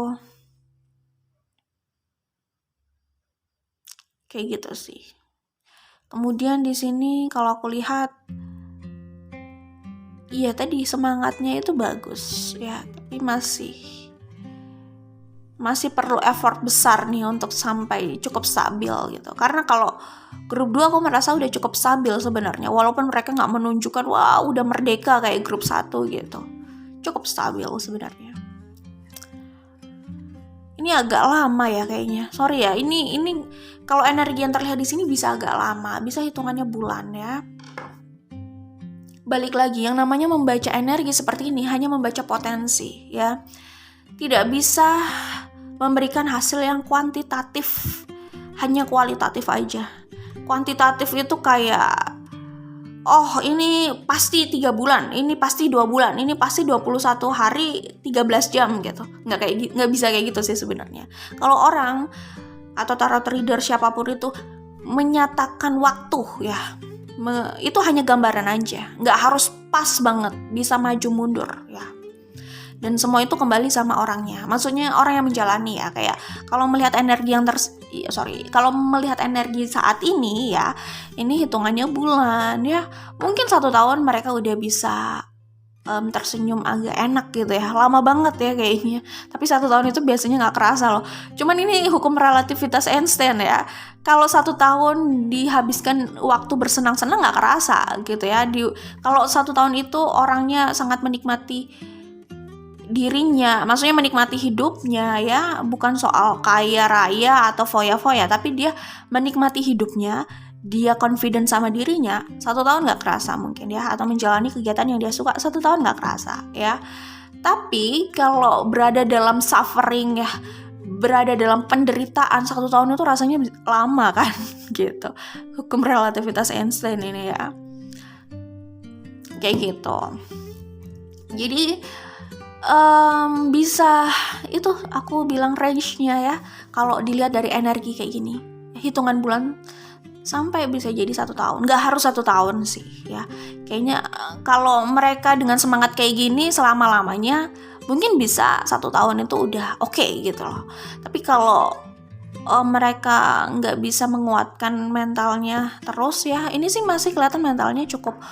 Kayak gitu sih. Kemudian di sini kalau aku lihat, iya tadi semangatnya itu bagus ya, tapi masih perlu effort besar nih untuk sampai cukup stabil gitu. Karena kalau grup 2 aku merasa udah cukup stabil sebenarnya, walaupun mereka nggak menunjukkan wah udah merdeka kayak grup 1 gitu. Cukup stabil sebenarnya. Ini agak lama ya kayaknya. Sorry ya, ini kalau energi yang terlihat di sini bisa agak lama, bisa hitungannya bulan ya. Balik lagi, yang namanya membaca energi seperti ini hanya membaca potensi ya. Tidak bisa memberikan hasil yang kuantitatif, hanya kualitatif aja. Kuantitatif itu kayak oh ini pasti 3 bulan, ini pasti 2 bulan, ini pasti 21 hari 13 jam gitu. Nggak bisa kayak gitu sih sebenarnya. Kalau orang atau tarot reader siapapun itu menyatakan waktu ya, itu hanya gambaran aja, nggak harus pas banget, bisa maju mundur ya. Dan semua itu kembali sama orangnya. Maksudnya orang yang menjalani ya, kayak kalau melihat energi kalau melihat energi saat ini ya, ini hitungannya bulan ya. Mungkin 1 tahun mereka udah bisa tersenyum agak enak gitu ya. Lama banget ya kayaknya. Tapi 1 tahun itu biasanya nggak kerasa loh. Cuman ini hukum relativitas Einstein ya. Kalau 1 tahun dihabiskan waktu bersenang-senang nggak kerasa gitu ya. Kalau 1 tahun itu orangnya sangat menikmati dirinya, maksudnya menikmati hidupnya ya, bukan soal kaya raya atau foya-foya, tapi dia menikmati hidupnya, dia confident sama dirinya, 1 tahun nggak kerasa mungkin ya, atau menjalani kegiatan yang dia suka 1 tahun nggak kerasa ya. Tapi kalau berada dalam suffering ya, berada dalam penderitaan 1 tahun itu rasanya lama kan gitu. Hukum relativitas Einstein ini ya, kayak gitu. Jadi bisa itu aku bilang range-nya ya, kalau dilihat dari energi kayak gini, hitungan bulan sampai bisa jadi 1 tahun. Nggak harus 1 tahun sih ya, kayaknya kalau mereka dengan semangat kayak gini selama-lamanya mungkin bisa 1 tahun itu udah oke gitu loh. Tapi kalau mereka nggak bisa menguatkan mentalnya terus ya, ini sih masih kelihatan mentalnya cukup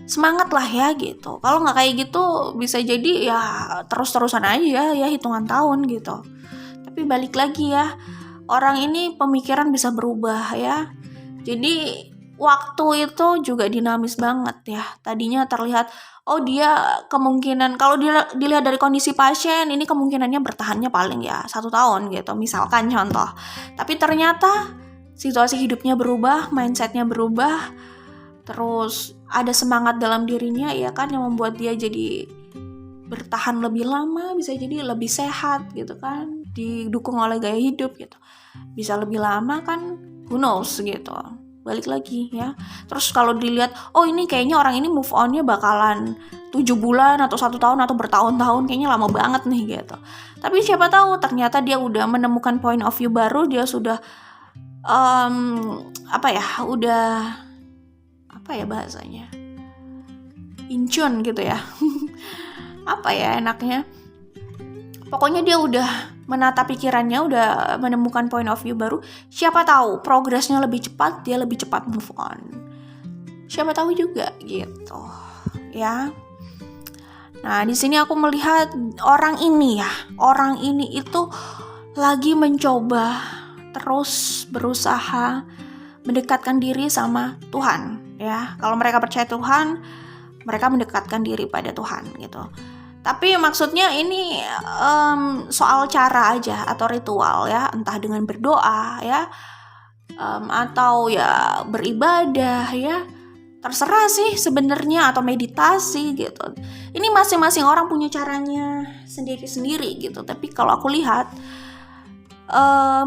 semangat lah ya gitu. Kalau nggak kayak gitu bisa jadi ya terus-terusan aja ya hitungan tahun gitu. Tapi balik lagi ya, orang ini pemikiran bisa berubah ya. Jadi waktu itu juga dinamis banget ya. Tadinya terlihat oh dia kemungkinan, kalau dilihat dari kondisi pasien ini kemungkinannya bertahannya paling ya 1 tahun gitu, misalkan contoh. Tapi ternyata situasi hidupnya berubah, mindsetnya berubah, terus ada semangat dalam dirinya ya kan, yang membuat dia jadi bertahan lebih lama, bisa jadi lebih sehat gitu kan, didukung oleh gaya hidup gitu, bisa lebih lama kan, who knows gitu. Balik lagi ya, terus kalau dilihat oh ini kayaknya orang ini move onnya bakalan 7 bulan atau 1 tahun atau bertahun-tahun, kayaknya lama banget nih gitu. Tapi siapa tahu ternyata dia udah menemukan point of view baru, dia sudah udah bahasanya, incun gitu ya. Apa ya enaknya, pokoknya dia udah menata pikirannya, udah menemukan point of view baru. Siapa tahu progresnya lebih cepat, dia lebih cepat move on. Siapa tahu juga gitu ya. Nah di sini aku melihat orang ini itu lagi mencoba terus berusaha mendekatkan diri sama Tuhan ya. Kalau mereka percaya Tuhan, mereka mendekatkan diri pada Tuhan gitu. Tapi maksudnya ini soal cara aja atau ritual ya, entah dengan berdoa ya, atau ya beribadah ya, terserah sih sebenarnya, atau meditasi gitu. Ini masing-masing orang punya caranya sendiri-sendiri gitu. Tapi kalau aku lihat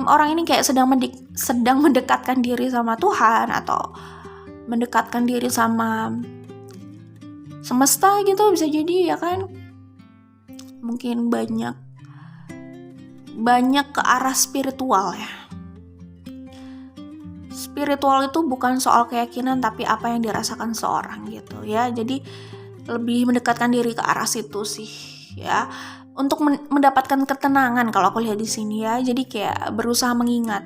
orang ini kayak sedang mendekatkan diri sama Tuhan, atau mendekatkan diri sama semesta gitu, bisa jadi ya kan. Mungkin banyak banyak ke arah spiritual ya. Spiritual itu bukan soal keyakinan tapi apa yang dirasakan seorang gitu ya. Jadi lebih mendekatkan diri ke arah situ sih ya. Untuk mendapatkan ketenangan kalau aku lihat di sini ya. Jadi kayak berusaha mengingat.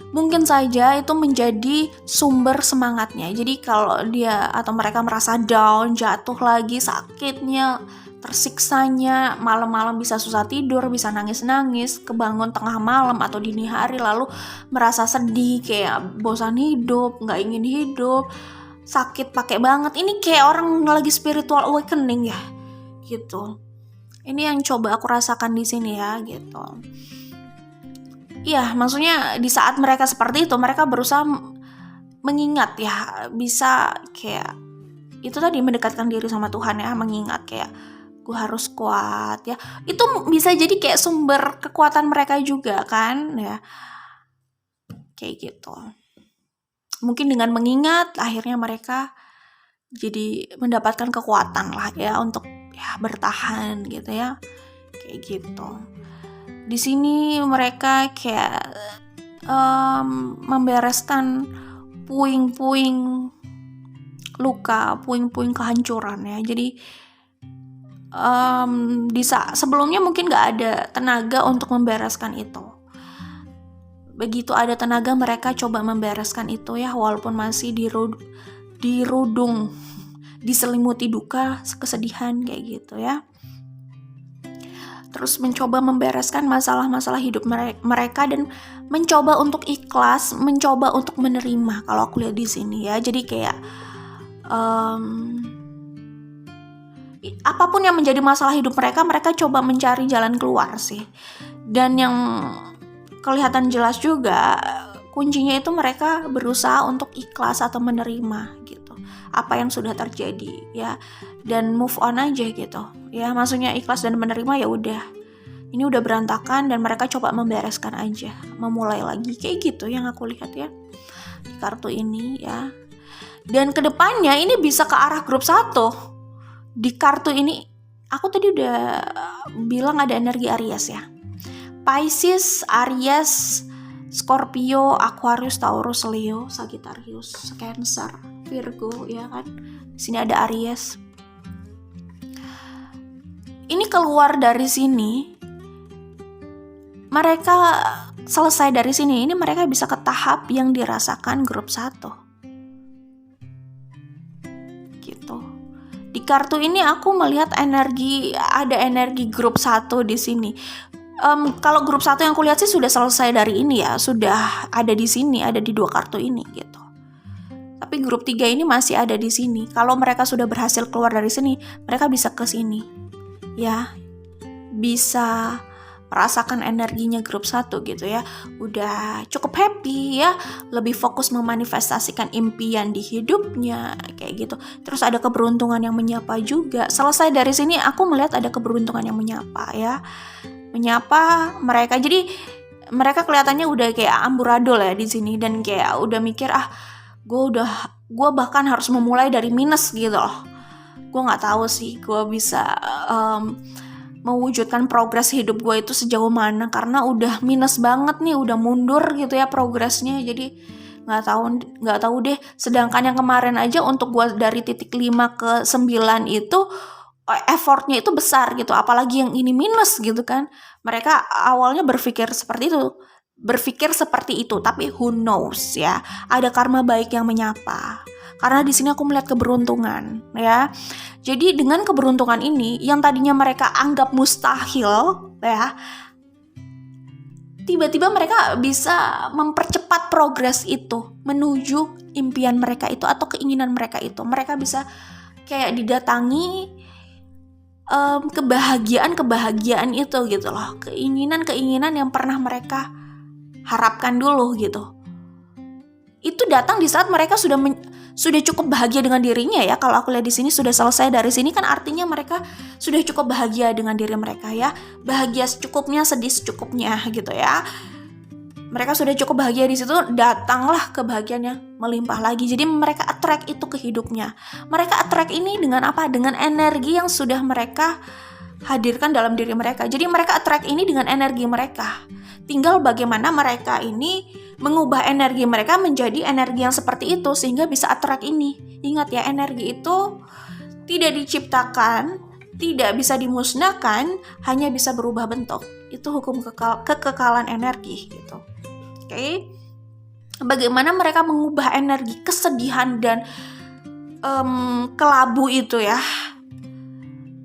Mungkin saja itu menjadi sumber semangatnya. Jadi kalau dia atau mereka merasa down, jatuh lagi, sakitnya, tersiksanya, malam-malam bisa susah tidur, bisa nangis-nangis, kebangun tengah malam atau dini hari lalu merasa sedih, kayak bosan hidup, gak ingin hidup, sakit pakai banget. Ini kayak orang lagi spiritual awakening ya, gitu. Ini yang coba aku rasakan di sini ya, gitu. Iya, maksudnya di saat mereka seperti itu, mereka berusaha mengingat ya, bisa kayak itu tadi mendekatkan diri sama Tuhan ya, mengingat kayak gue harus kuat ya. Itu bisa jadi kayak sumber kekuatan mereka juga kan ya. Kayak gitu. Mungkin dengan mengingat akhirnya mereka jadi mendapatkan kekuatan lah ya untuk ya bertahan gitu ya. Kayak gitu. Di sini mereka kayak membereskan puing-puing luka, puing-puing kehancuran ya. Jadi sebelumnya mungkin nggak ada tenaga untuk membereskan itu. Begitu ada tenaga mereka coba membereskan itu ya, walaupun masih dirudung, diselimuti duka, kesedihan kayak gitu ya. Terus mencoba membereskan masalah-masalah hidup mereka dan mencoba untuk ikhlas, mencoba untuk menerima kalau aku lihat di sini ya. Jadi kayak apapun yang menjadi masalah hidup mereka coba mencari jalan keluar sih. Dan yang kelihatan jelas juga kuncinya itu mereka berusaha untuk ikhlas atau menerima gitu apa yang sudah terjadi ya, dan move on aja gitu ya. Maksudnya ikhlas dan menerima, ya udah ini udah berantakan dan mereka coba membereskan aja, memulai lagi kayak gitu yang aku lihat ya di kartu ini ya. Dan kedepannya ini bisa ke arah grup 1. Di kartu ini aku tadi udah bilang ada energi Aries ya, Pisces, Aries, Scorpio, Aquarius, Taurus, Leo, Sagittarius, Cancer, Virgo ya kan. Di sini ada Aries. Ini keluar dari sini, mereka selesai dari sini, ini mereka bisa ke tahap yang dirasakan grup 1. Gitu. Di kartu ini aku melihat ada energi grup 1 di sini. Kalau grup 1 yang aku lihat sih sudah selesai dari ini ya, sudah ada di sini, ada di 2 kartu ini gitu. Tapi grup 3 ini masih ada di sini. Kalau mereka sudah berhasil keluar dari sini, mereka bisa ke sini. Ya. Bisa merasakan energinya grup 1 gitu ya. Udah cukup happy ya, lebih fokus memanifestasikan impian di hidupnya kayak gitu. Terus ada keberuntungan yang menyapa juga. Selesai dari sini aku melihat ada keberuntungan yang menyapa ya. Menyapa mereka. Jadi mereka kelihatannya udah kayak amburadul ya di sini, dan kayak udah mikir gue bahkan harus memulai dari minus gitu loh. Gue nggak tahu sih gue bisa mewujudkan progres hidup gue itu sejauh mana, karena udah minus banget nih, udah mundur gitu ya progresnya. Jadi nggak tahu deh. Sedangkan yang kemarin aja untuk gue dari titik 5 ke 9 itu effortnya itu besar gitu, apalagi yang ini minus gitu kan. Mereka awalnya berpikir seperti itu, tapi who knows ya, ada karma baik yang menyapa. Karena di sini aku melihat keberuntungan ya. Jadi dengan keberuntungan ini yang tadinya mereka anggap mustahil ya, tiba-tiba mereka bisa mempercepat progres itu menuju impian mereka itu atau keinginan mereka itu. Mereka bisa kayak didatangi kebahagiaan itu gitu loh, keinginan yang pernah mereka harapkan dulu gitu. Itu datang di saat mereka sudah cukup bahagia dengan dirinya ya. Kalau aku lihat di sini sudah selesai dari sini kan artinya mereka sudah cukup bahagia dengan diri mereka ya. Bahagia secukupnya, sedih secukupnya gitu ya. Mereka sudah cukup bahagia di situ, datanglah kebahagiaan yang melimpah lagi. Jadi mereka attract itu ke hidupnya. Mereka attract ini dengan apa? Dengan energi yang sudah mereka hadirkan dalam diri mereka. Jadi mereka attract ini dengan energi mereka. Tinggal bagaimana mereka ini mengubah energi mereka menjadi energi yang seperti itu sehingga bisa attract ini. Ingat ya, energi itu tidak diciptakan, tidak bisa dimusnahkan, hanya bisa berubah bentuk. Itu hukum kekekalan energi gitu. Oke. Bagaimana mereka mengubah energi kesedihan dan kelabu itu ya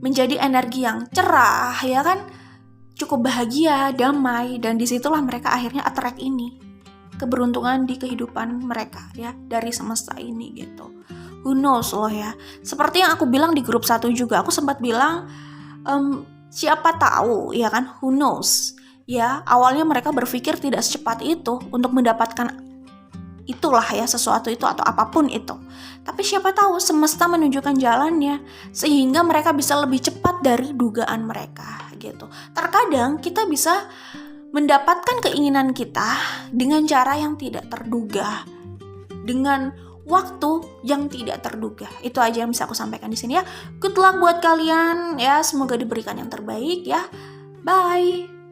menjadi energi yang cerah, ya kan? Cukup bahagia, damai, dan disitulah mereka akhirnya attract ini, keberuntungan di kehidupan mereka ya, dari semesta ini gitu. Who knows loh ya, seperti yang aku bilang di grup 1 juga, aku sempat bilang siapa tahu ya kan, who knows ya, awalnya mereka berpikir tidak secepat itu untuk mendapatkan itulah ya, sesuatu itu atau apapun itu. Tapi siapa tahu semesta menunjukkan jalannya sehingga mereka bisa lebih cepat dari dugaan mereka gitu. Terkadang kita bisa mendapatkan keinginan kita dengan cara yang tidak terduga, dengan waktu yang tidak terduga. Itu aja yang bisa aku sampaikan di sini ya. Good luck buat kalian ya, semoga diberikan yang terbaik ya. Bye.